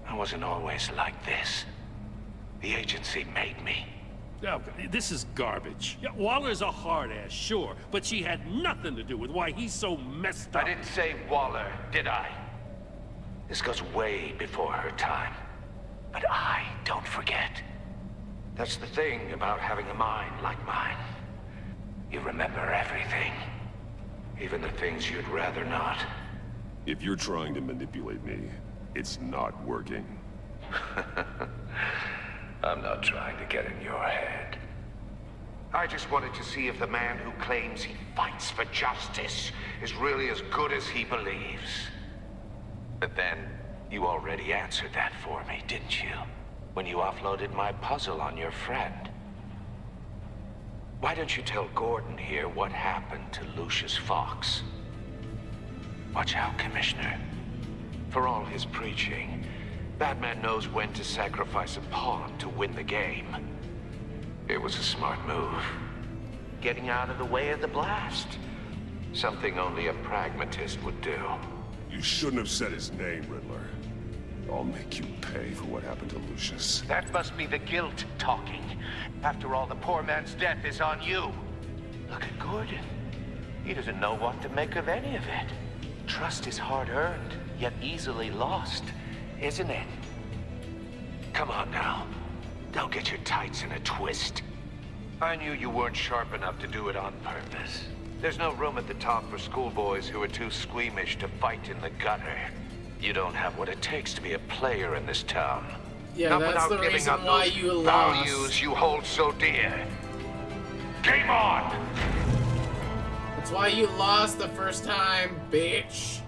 I wasn't always like this. The agency made me. Yeah, this is garbage. Yeah, Waller's a hard ass, sure, but she had nothing to do with why he's so messed up. I didn't say Waller, did I? This goes way before her time. But I don't forget. That's the thing about having a mind like mine. You remember everything. Even the things you'd rather not. If you're trying to manipulate me, it's not working. I'm not trying to get in your head. I just wanted to see if the man who claims he fights for justice is really as good as he believes. But then, you already answered that for me, didn't you? When you offloaded my puzzle on your friend. Why don't you tell Gordon here what happened to Lucius Fox? Watch out, Commissioner. For all his preaching, Batman knows when to sacrifice a pawn to win the game. It was a smart move. Getting out of the way of the blast. Something only a pragmatist would do. You shouldn't have said his name, Riddler. I'll make you pay for what happened to Lucius. That must be the guilt talking. After all, the poor man's death is on you. Look at Gordon. He doesn't know what to make of any of it. Trust is hard-earned, yet easily lost, isn't it? Come on now. Don't get your tights in a twist. I knew you weren't sharp enough to do it on purpose. There's no room at the top for schoolboys who are too squeamish to fight in the gutter. You don't have what it takes to be a player in this town. Yeah, Not that's without the giving reason up why those you lost. values you hold so dear. Game on! That's why you lost the first time, bitch.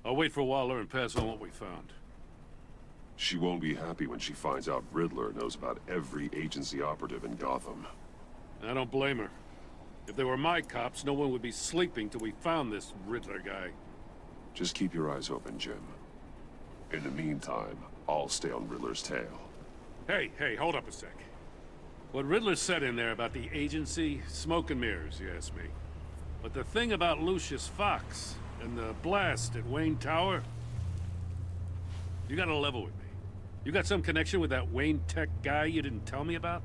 I'll wait for Waller and pass on what we found. She won't be happy when she finds out Riddler knows about every agency operative in Gotham. I don't blame her. If they were my cops, no one would be sleeping till we found this Riddler guy. Just keep your eyes open, Jim. In the meantime, I'll stay on Riddler's tail. Hey, hold up a sec. What Riddler said in there about the agency, smoke and mirrors, you ask me. But the thing about Lucius Fox and the blast at Wayne Tower, you gotta level with me. You got some connection with that Wayne Tech guy you didn't tell me about?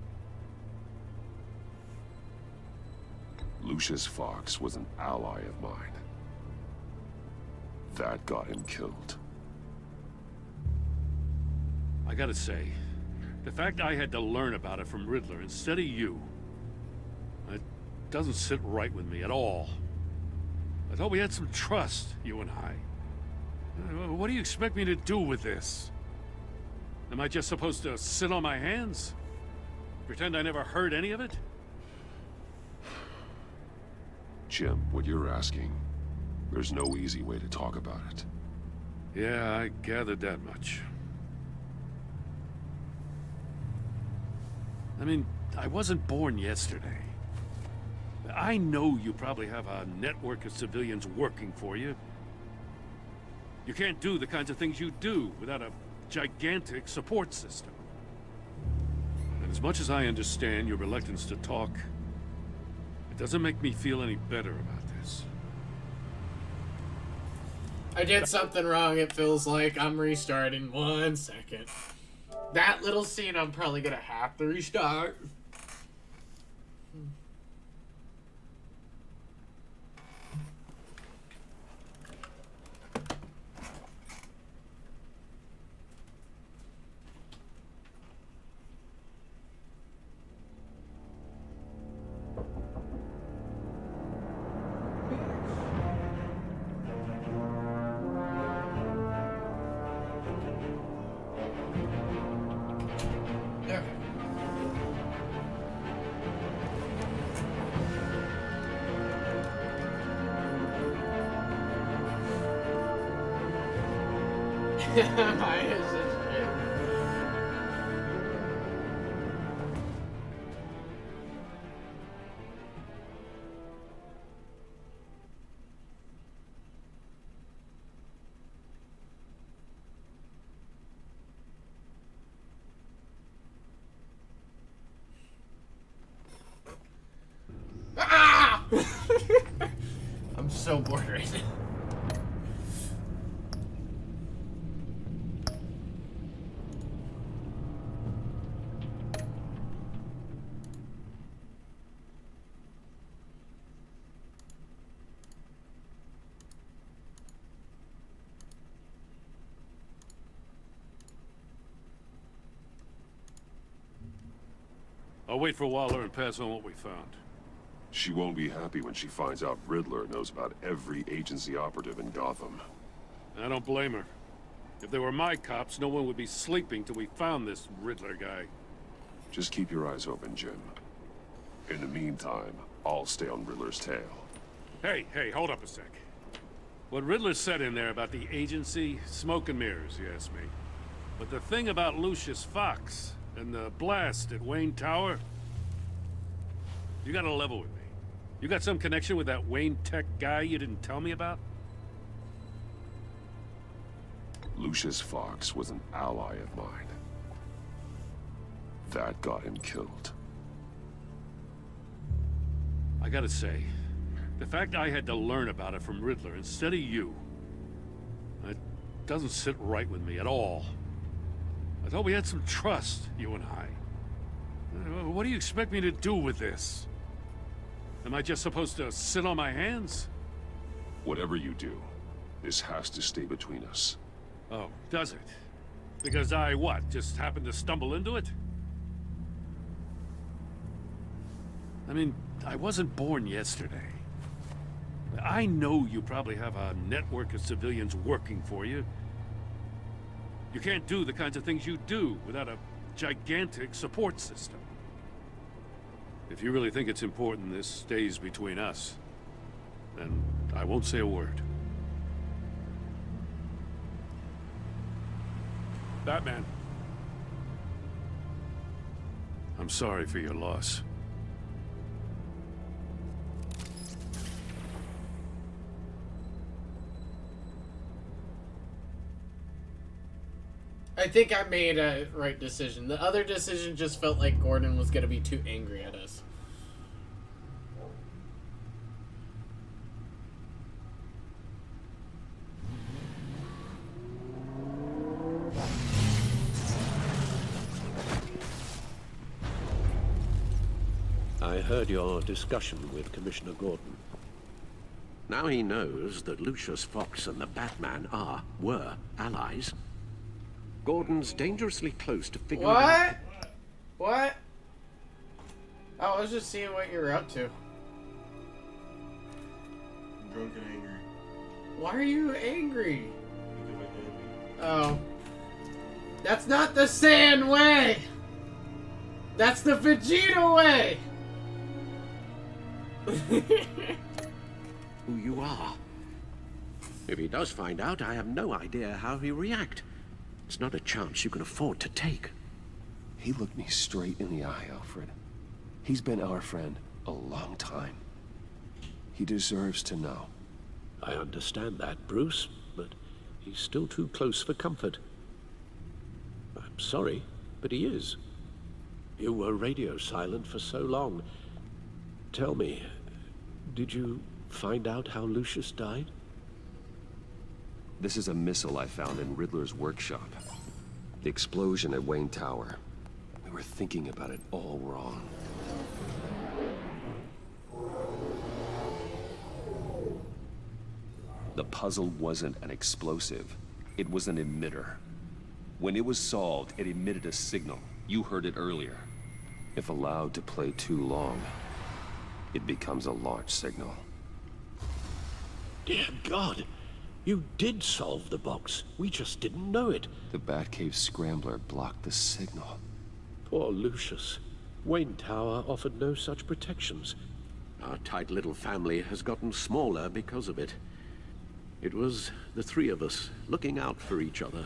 Lucius Fox was an ally of mine. That got him killed. I gotta say, the fact I had to learn about it from Riddler instead of you, it doesn't sit right with me at all. I thought we had some trust, you and I. What do you expect me to do with this? Am I just supposed to sit on my hands? Pretend I never heard any of it? Jim, what you're asking, there's no easy way to talk about it. Yeah, I gathered that much. I mean, I wasn't born yesterday. I know you probably have a network of civilians working for you. You can't do the kinds of things you do without a gigantic support system. And as much as I understand your reluctance to talk, it doesn't make me feel any better about this. I did something wrong, it feels like. I'm restarting. 1 second. That little scene I'm probably gonna have to restart. Why is it? Ah! I'm so bored right now. I'll wait for Waller and pass on what we found. She won't be happy when she finds out Riddler knows about every agency operative in Gotham. I don't blame her. If they were my cops, no one would be sleeping till we found this Riddler guy. Just keep your eyes open, Jim. In the meantime, I'll stay on Riddler's tail. Hey, hold up a sec. What Riddler said in there about the agency, smoke and mirrors, you ask me. But the thing about Lucius Fox and the blast at Wayne Tower, you gotta level with me. You got some connection with that Wayne Tech guy you didn't tell me about? Lucius Fox was an ally of mine. That got him killed. I gotta say, the fact I had to learn about it from Riddler instead of you, it doesn't sit right with me at all. I thought we had some trust, you and I. What do you expect me to do with this? Am I just supposed to sit on my hands? Whatever you do, this has to stay between us. Oh, does it? Because I, what, just happened to stumble into it? I mean, I wasn't born yesterday. I know you probably have a network of civilians working for you. You can't do the kinds of things you do without a gigantic support system. If you really think it's important this stays between us, then I won't say a word. Batman. I'm sorry for your loss. I think I made a right decision. The other decision just felt like Gordon was gonna be too angry at us. I heard your discussion with Commissioner Gordon. Now he knows that Lucius Fox and the Batman were allies. Gordon's dangerously close to figuring out... What? Oh, I was just seeing what you were up to. I'm drunk and angry. Why are you angry? Oh. That's not the Saiyan way! That's the Vegeta way! Who you are. If he does find out, I have no idea how he'll react. It's not a chance you can afford to take. He looked me straight in the eye, Alfred. He's been our friend a long time. He deserves to know. I understand that, Bruce, but he's still too close for comfort. I'm sorry, but he is. You were radio silent for so long. Tell me, did you find out how Lucius died? This is a missile I found in Riddler's workshop. The explosion at Wayne Tower. We were thinking about it all wrong. The puzzle wasn't an explosive. It was an emitter. When it was solved, it emitted a signal. You heard it earlier. If allowed to play too long, it becomes a launch signal. Dear God! You did solve the box. We just didn't know it. The Batcave Scrambler blocked the signal. Poor Lucius. Wayne Tower offered no such protections. Our tight little family has gotten smaller because of it. It was the three of us looking out for each other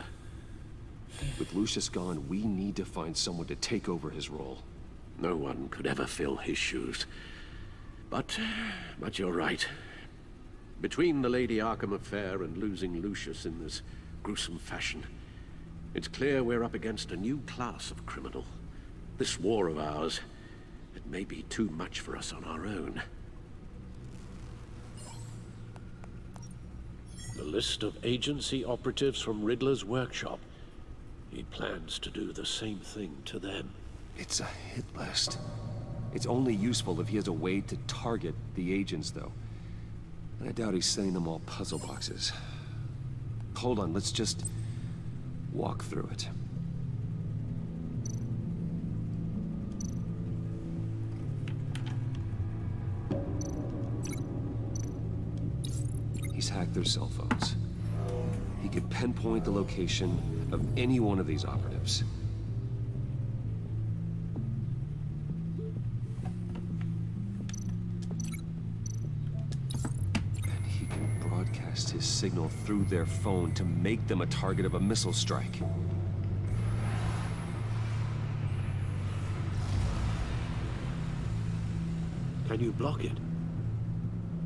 With Lucius gone, we need to find someone to take over his role. No one could ever fill his shoes. But you're right. Between the Lady Arkham affair and losing Lucius in this gruesome fashion, it's clear we're up against a new class of criminal. This war of ours, it may be too much for us on our own. The list of agency operatives from Riddler's workshop. He plans to do the same thing to them. It's a hit list. It's only useful if he has a way to target the agents, though. And I doubt he's sending them all puzzle boxes. Hold on, let's just walk through it. He's hacked their cell phones. He could pinpoint the location of any one of these operatives. And he can broadcast his signal through their phone to make them a target of a missile strike. Can you block it?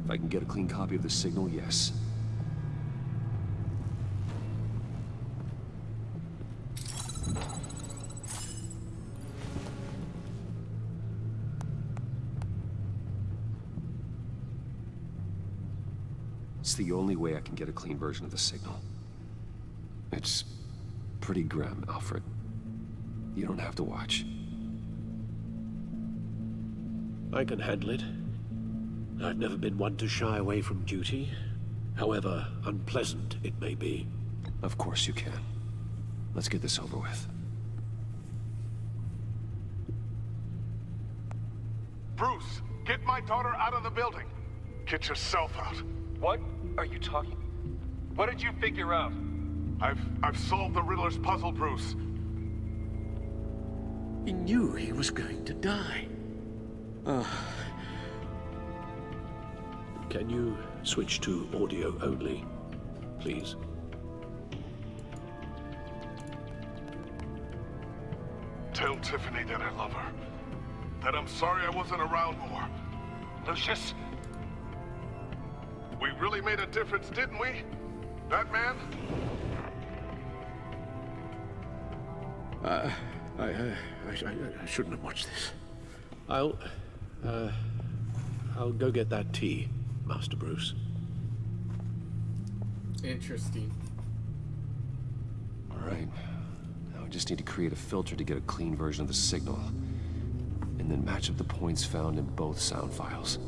If I can get a clean copy of the signal, yes. It's the only way I can get a clean version of the signal. It's pretty grim, Alfred. You don't have to watch. I can handle it. I've never been one to shy away from duty, however unpleasant it may be. Of course you can. Let's get this over with. Bruce, get my daughter out of the building. Get yourself out. What are you talking? What did you figure out? I've solved the Riddler's puzzle, Bruce. He knew he was going to die. Can you switch to audio only, please? Tell Tiffany that I love her. That I'm sorry I wasn't around more. Lucius? We really made a difference, didn't we? Batman? I shouldn't have watched this. I'll go get that tea, Master Bruce. Interesting. All right. Now I just need to create a filter to get a clean version of the signal. And then match up the points found in both sound files.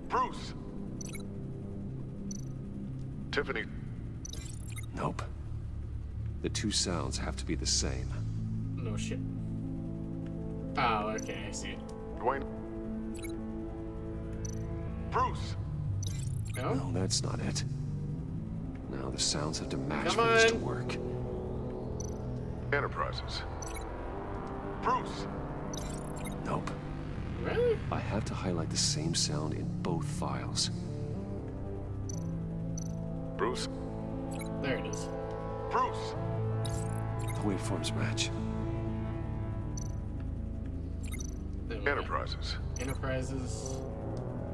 Bruce! Tiffany. Nope. The two sounds have to be the same. No shit. Oh, okay, I see it. Dwayne. Bruce! No, that's not it. Now the sounds have to match Come for this to on. work. Enterprises. Bruce! Nope. Really? I have to highlight the same sound in both files. Bruce? There it is. Bruce! The waveforms match. There we go. Enterprises. Enterprises.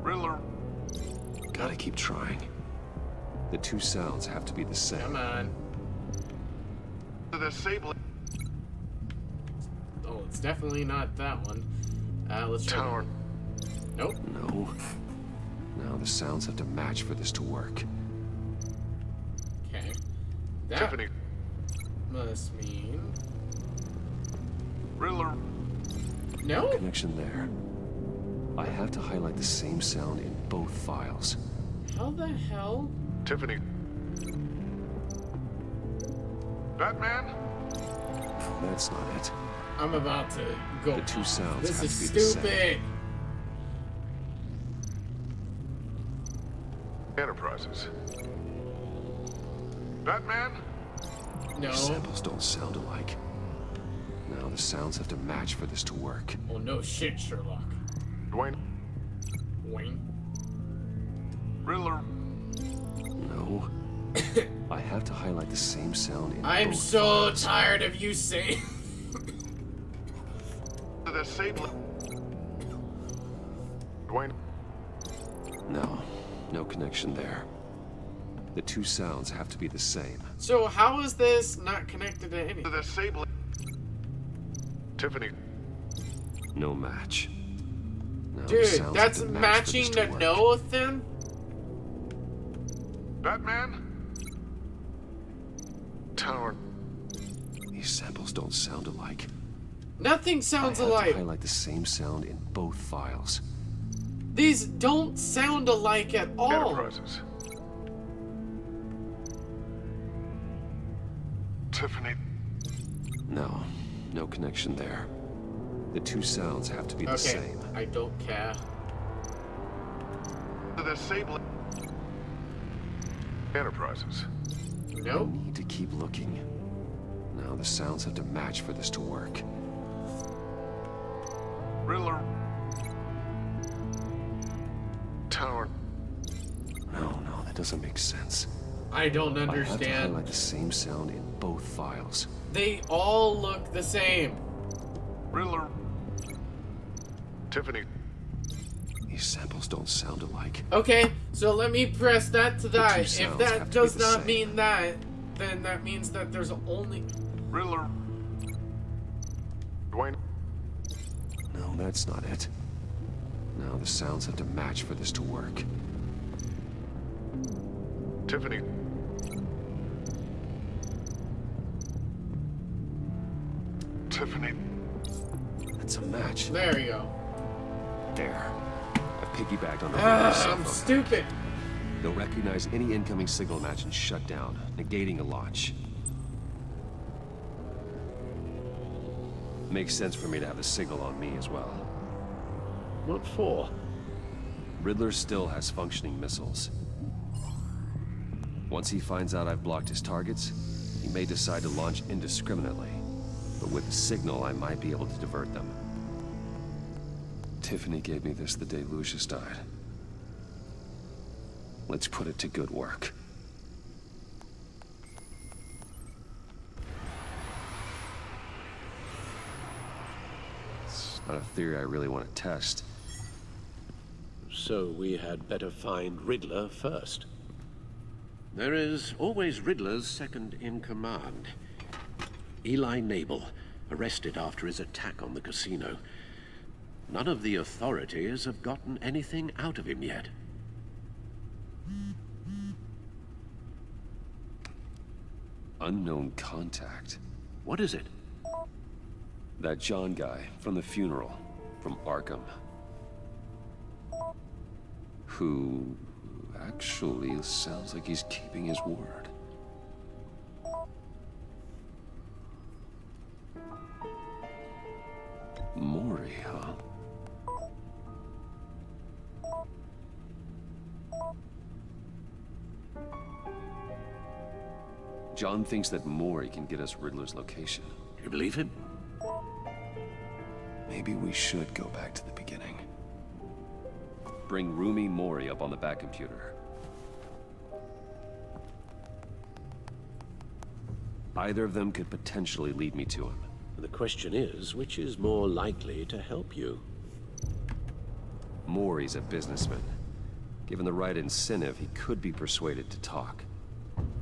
Riddler. Gotta keep trying. The two sounds have to be the same. Come on. The disabling. Oh, it's definitely not that one. Let's try. Tower. Nope. No. Now the sounds have to match for this to work. Okay. That Tiffany. must mean. Riddler. No? Connection there. I have to highlight the same sound in both files. How the hell? Tiffany. Batman? That's not it. I'm about to go. The two sounds This have is to be the stupid. same. Enterprises. Batman? No. The samples don't sound alike. Now the sounds have to match for this to work. Oh no shit, Sherlock. Dwayne. Wayne. Riddler. No. I have have to highlight the same sound in I'm both so files. tired of you saying. The same. Dwayne. No, no connection there. The two sounds have to be the same. So how is this not connected to anything? The same. Tiffany. No match. No, the Dude, sounds that's have to match for matching this to to work. Noah then? Batman? Tower. These samples don't sound alike. Nothing sounds I have alike. to highlight the same sound in both files. These don't sound alike at all. Enterprises. Tiffany. No, no connection there. The two sounds have to be the Okay, same. I don't care. The same. Enterprises. Nope. I need to keep looking. Now the sounds have to match for this to work. Riddler. Tower. No, that doesn't make sense. I don't I have to understand. highlight the same sound in both files. They all look the same. Riddler. Tiffany. These samples don't sound alike. Okay, so let me press that to that. If sounds that have to does be the not same. mean that, then that means that there's only... Riddler. Dwayne. No, that's not it. Now the sounds have to match for this to work. Tiffany. Tiffany. That's a match. There you go. There. I piggybacked on the I'm stupid. They'll recognize any incoming signal match and shut down, negating a launch. Makes sense for me to have the signal on me as well. What for? Riddler still has functioning missiles. Once he finds out I've blocked his targets, he may decide to launch indiscriminately. But with the signal, I might be able to divert them. Tiffany gave me this the day Lucius died. Let's put it to good work. It's not a theory I really want to test. So we had better find Riddler first. There is always Riddler's second in command. Eli Nabel, arrested after his attack on the casino. None of the authorities have gotten anything out of him yet. Unknown contact. What is it? That John guy from the funeral, from Arkham. Who actually sounds like he's keeping his word. Mori, huh? John thinks that Mori can get us Riddler's location. You believe him? Maybe we should go back to the beginning. Bring Rumi Mori up on the back computer. Either of them could potentially lead me to him. The question is, which is more likely to help you? Mori's a businessman. Given the right incentive, he could be persuaded to talk.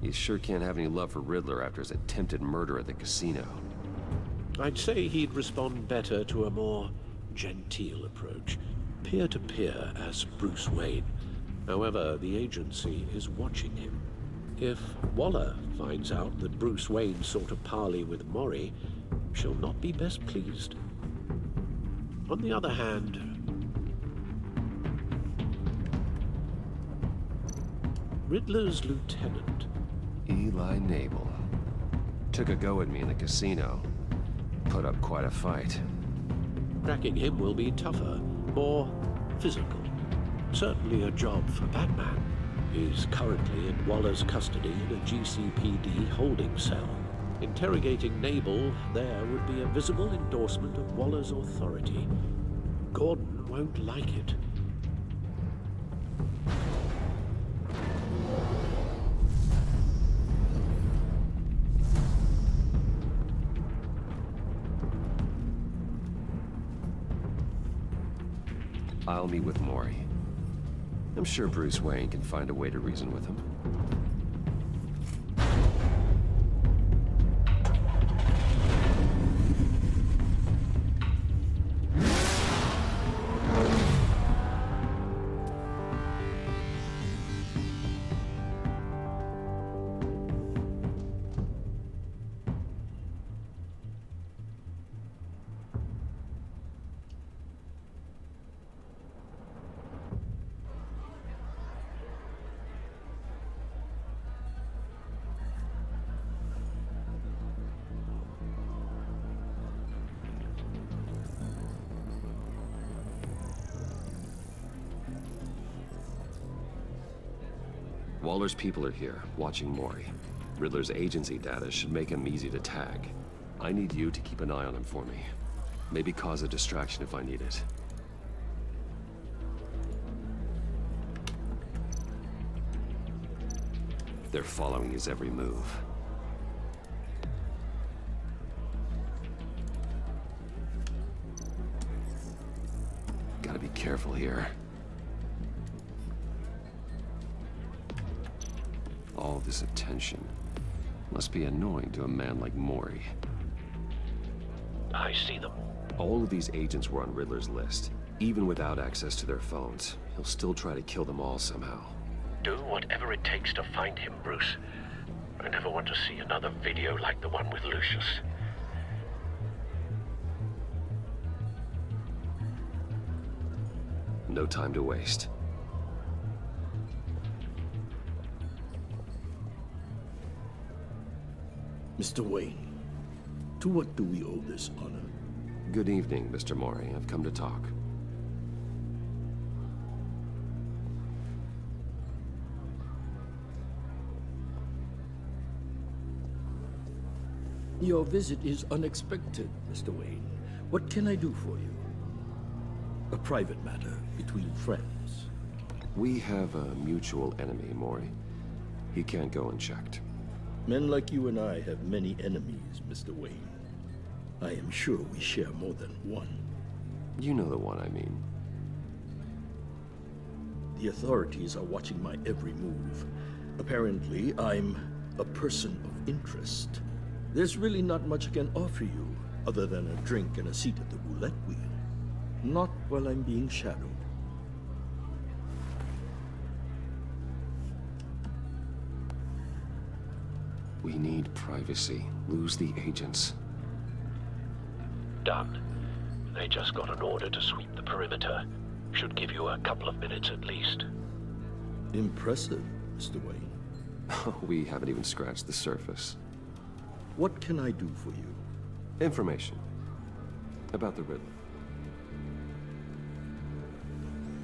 He sure can't have any love for Riddler after his attempted murder at the casino. I'd say he'd respond better to a more genteel approach. Peer-to-peer as Bruce Wayne. However, the agency is watching him. If Waller finds out that Bruce Wayne sought a parley with Mori, she'll not be best pleased. On the other hand, Riddler's lieutenant, Eli Nabel. Took a go at me in the casino. Put up quite a fight. tracking him will be tougher, more physical. Certainly a job for Batman. He's currently in Waller's custody in a GCPD holding cell. Interrogating Nabel there would be a visible endorsement of Waller's authority. Gordon won't like it. I'll meet with Maury. I'm sure Bruce Wayne can find a way to reason with him. Waller's people are here, watching Maury. Riddler's agency data should make him easy to tag. I need you to keep an eye on him for me. Maybe cause a distraction if I need it. They're following his every move. Gotta be careful here. All this attention must be annoying to a man like Maury. I see them. All of these agents were on Riddler's list. Even without access to their phones, he'll still try to kill them all somehow. Do whatever it takes to find him, Bruce. I never want to see another video like the one with Lucius. No time to waste. Mr. Wayne, to what do we owe this honor? Good evening, Mr. Maury. I've come to talk. Your visit is unexpected, Mr. Wayne. What can I do for you? A private matter between friends. We have a mutual enemy, Maury. He can't go unchecked. Men like you and I have many enemies, Mr. Wayne. I am sure we share more than one. You know the one I mean. The authorities are watching my every move. Apparently, I'm a person of interest. There's really not much I can offer you, other than a drink and a seat at the roulette wheel. Not while I'm being shadowed. We need privacy. Lose the agents. Done. They just got an order to sweep the perimeter. Should give you a couple of minutes at least. Impressive, Mr. Wayne. We haven't even scratched the surface. What can I do for you? Information. About the Riddler.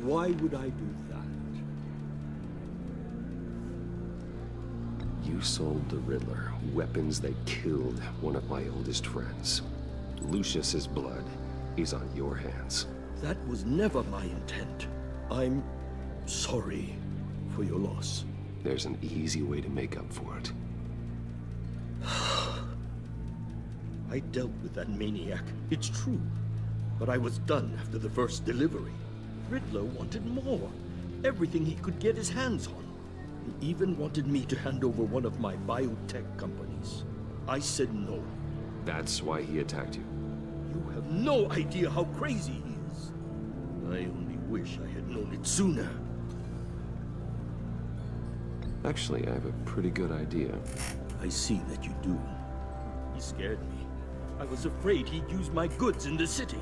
Why would I do that? You sold the Riddler weapons that killed one of my oldest friends. Lucius's blood is on your hands. That was never my intent. I'm sorry for your loss. There's an easy way to make up for it. I dealt with that maniac, it's true. But I was done after the first delivery. Riddler wanted more. Everything he could get his hands on. He even wanted me to hand over one of my biotech companies. I said no. That's why he attacked you. You have no idea how crazy he is. I only wish I had known it sooner. Actually, I have a pretty good idea. I see that you do. He scared me. I was afraid he'd use my goods in the city.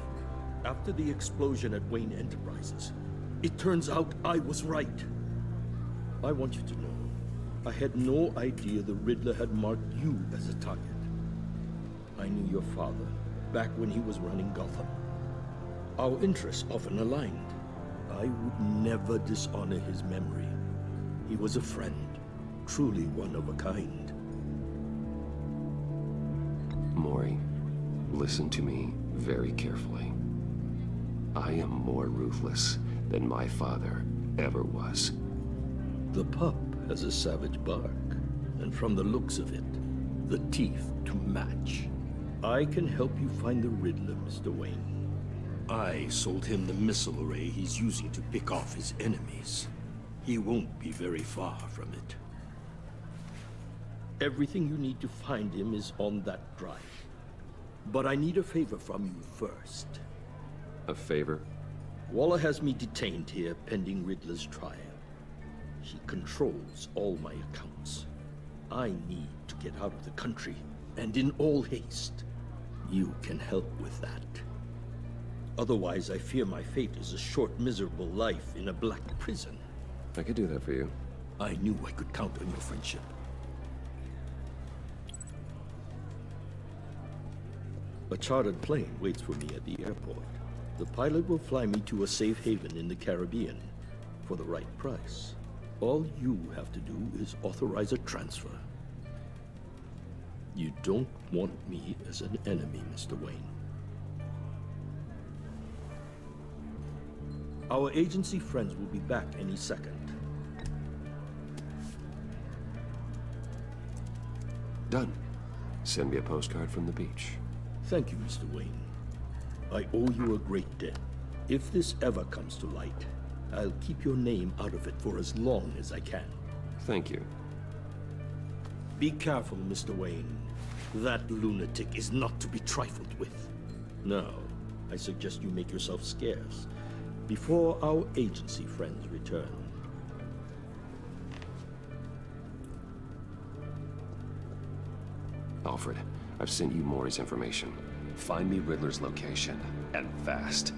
After the explosion at Wayne Enterprises, it turns out I was right. I want you to know, I had no idea the Riddler had marked you as a target. I knew your father back when he was running Gotham. Our interests often aligned. I would never dishonor his memory. He was a friend, truly one of a kind. Maury, listen to me very carefully. I am more ruthless than my father ever was. The pup has a savage bark, and from the looks of it, the teeth to match. I can help you find the Riddler, Mr. Wayne. I sold him the missile array he's using to pick off his enemies. He won't be very far from it. Everything you need to find him is on that drive. But I need a favor from you first. A favor? Waller has me detained here pending Riddler's trial. He controls all my accounts. I need to get out of the country, and in all haste. You can help with that. Otherwise, I fear my fate is a short, miserable life in a black prison. I could do that for you. I knew I could count on your friendship. A chartered plane waits for me at the airport. The pilot will fly me to a safe haven in the Caribbean for the right price. All you have to do is authorize a transfer. You don't want me as an enemy, Mr. Wayne. Our agency friends will be back any second. Done. Send me a postcard from the beach. Thank you, Mr. Wayne. I owe you a great debt. If this ever comes to light, I'll keep your name out of it for as long as I can. Thank you. Be careful, Mr. Wayne. That lunatic is not to be trifled with. Now, I suggest you make yourself scarce before our agency friends return. Alfred, I've sent you Maury's information. Find me Riddler's location, and fast.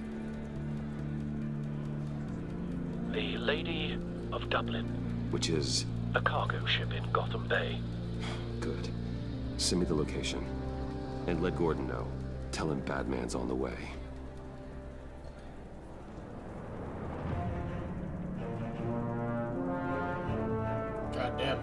The Lady of Dublin. Which is? A cargo ship in Gotham Bay. Good. Send me the location. And let Gordon know. Tell him Batman's on the way. Goddamn.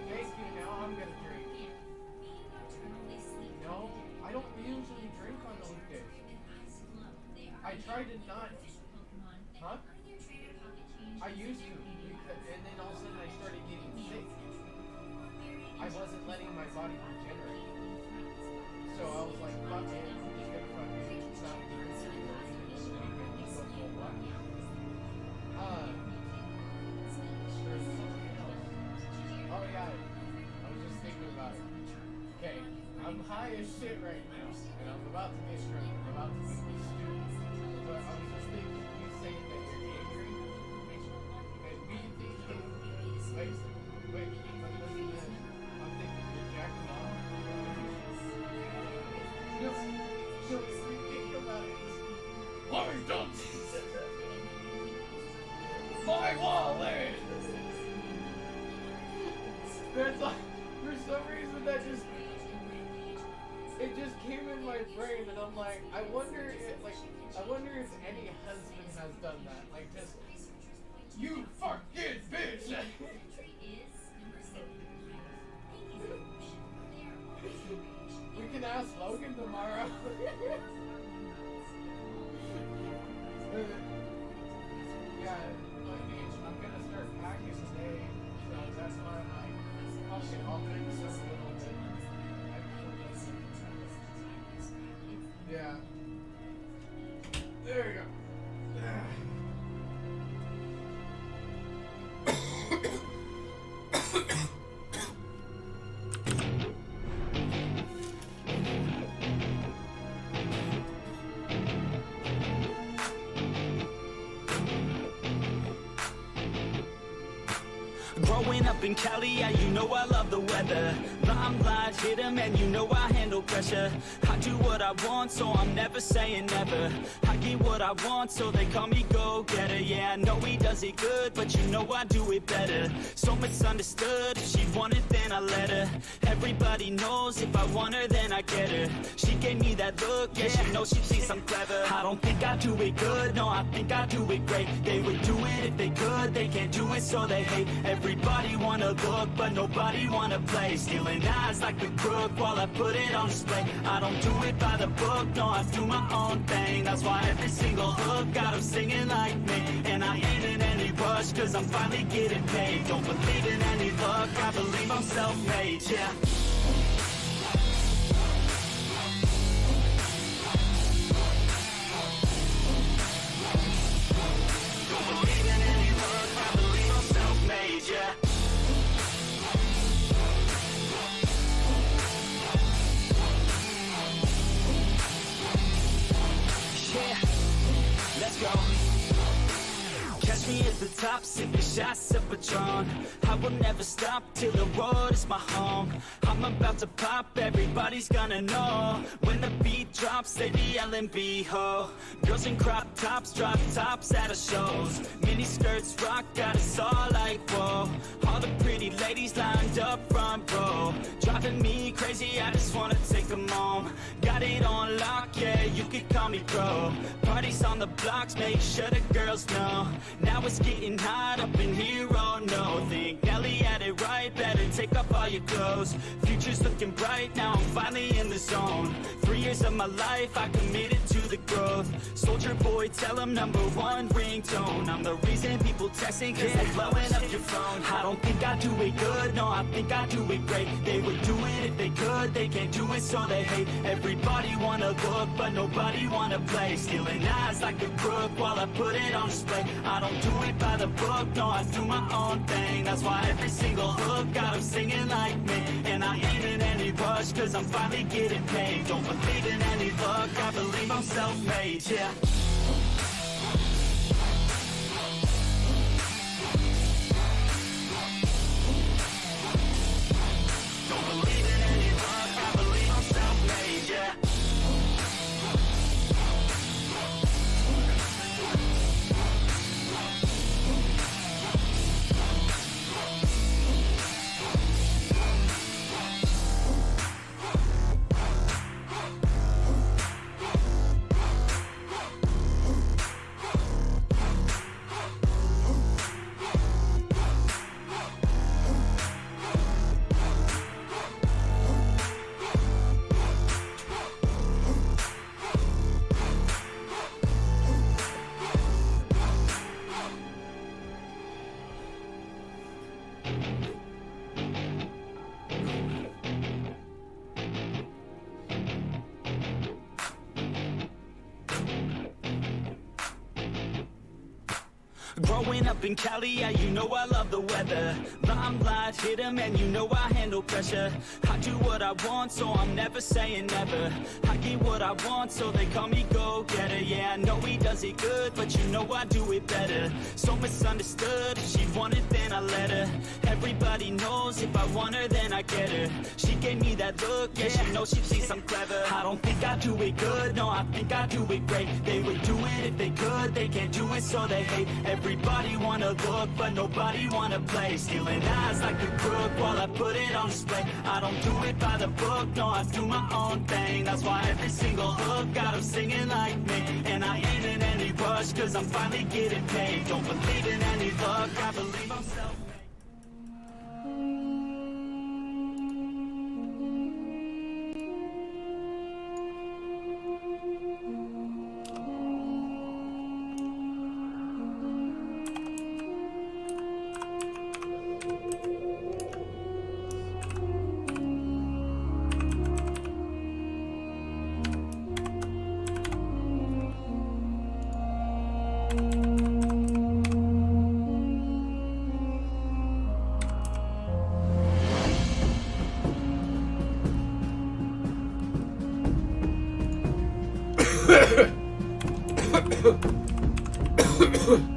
Thank you, now I'm gonna drink. No, I don't usually drink on the weekdays. I tried to not. Huh? I used to, because, and then all of a sudden I started getting sick. I wasn't letting my body regenerate. So I was like, fuck it, I'm just gonna fucking stop drinking this weekend and go full blood. There's something else. Oh yeah, I was just thinking about it. Okay, I'm high as shit right now, and I'm about to get drunk. I'm about to be stupid. But I was just thinking, you saying that you're angry, and me thinking, wait, but listen to this. I'm thinking you're jacking off. No, if you think about it, why don't my wallet? There's like, for some reason that it just came in my brain, and I'm like, I wonder if any husband has done that, like just, you fucking bitch. We can ask Logan tomorrow. Yeah, I mean, I'm gonna start packing today, so that's why I'm like, okay, I'll drink this a little bit. Yeah. There you go. Growing up in Cali, yeah, you know I love the weather. Limelight hit 'em and you know I handle pressure. I do what I want, so I'm never saying never. I get what I want, so they call me go-getter. Yeah, I know he does it good, but you know I do it better. So misunderstood, if she want it, then I let her. Everybody knows if I want her, then I get her. She gave me that look, yeah, she knows she thinks I'm clever. I don't think I do it good, no, I think I do it great. They would do it if they could, they can't do it, so they hate. Everybody wanna look, but nobody wanna play. Stealing eyes like a crook while I put it on display. I don't do it by the book, no, I do my own thing. That's why every single hook got them singing like me. And I ain't in any rush, cause I'm finally getting paid. Don't believe in any luck, I believe I'm self-made, yeah. Don't believe in any luck, I believe I'm self-made, yeah. Yeah, let's go. Catch me at the top, sipping shots of Patron. I will never stop till the road is my home. I'm about to pop, everybody's gonna know. When the beat drops, they be L&B, ho. Girls in crop tops, drop tops at our shows. Mini skirts rock, got us all like, whoa. All the pretty ladies lined up front row. Driving me crazy, I just wanna take them home. Got it on lock, yeah, you could call me pro. Parties on the blocks, make sure the girls know. Now it's getting hot up in here, oh no. Think Nelly had it right, better take off all your clothes. Future's looking bright, now I'm finally in the zone. 3 years of my life, I committed to the growth. Soldier boy, tell him #1 ringtone. I'm the reason people texting, cause they blowing up your phone. I don't think I do it good, no, I think I do it great. They would do it if they could, they can't do it, so they hate. Everybody wanna look, but nobody wanna play. Stealing eyes like a crook while I put it on display. I don't do it by the book, no, I do my own thing. That's why every single hook got them singing like me. And I ain't in any rush, cause I'm finally getting paid. Don't believe in any luck, I believe I'm self-made, yeah. Don't believe in any luck, I believe I'm self-made, yeah. Growing up in Cali, yeah, you know I love the weather. Limelight hit 'em and you know I handle pressure. I do what I want, so I'm never saying never. I get what I want, so they call me go-getter. Yeah, I know he does it good, but you know I do it better. So misunderstood, if she want it, then I let her. Everybody knows if I want her, then I get her. She gave me that look, yeah, she knows she thinks I'm clever. I don't think I do it good, no, I think I do it great. They would do it if they could, they can't do it, so they hate. Everybody wanna look, but nobody wanna play. Stealing eyes like a crook while I put it on display. I don't do it by the book, no, I do my own thing. That's why every single hook got them singing like me. And I ain't in any rush, cause I'm finally getting paid. Don't believe in any luck, I believe I'm self-made. Ugh.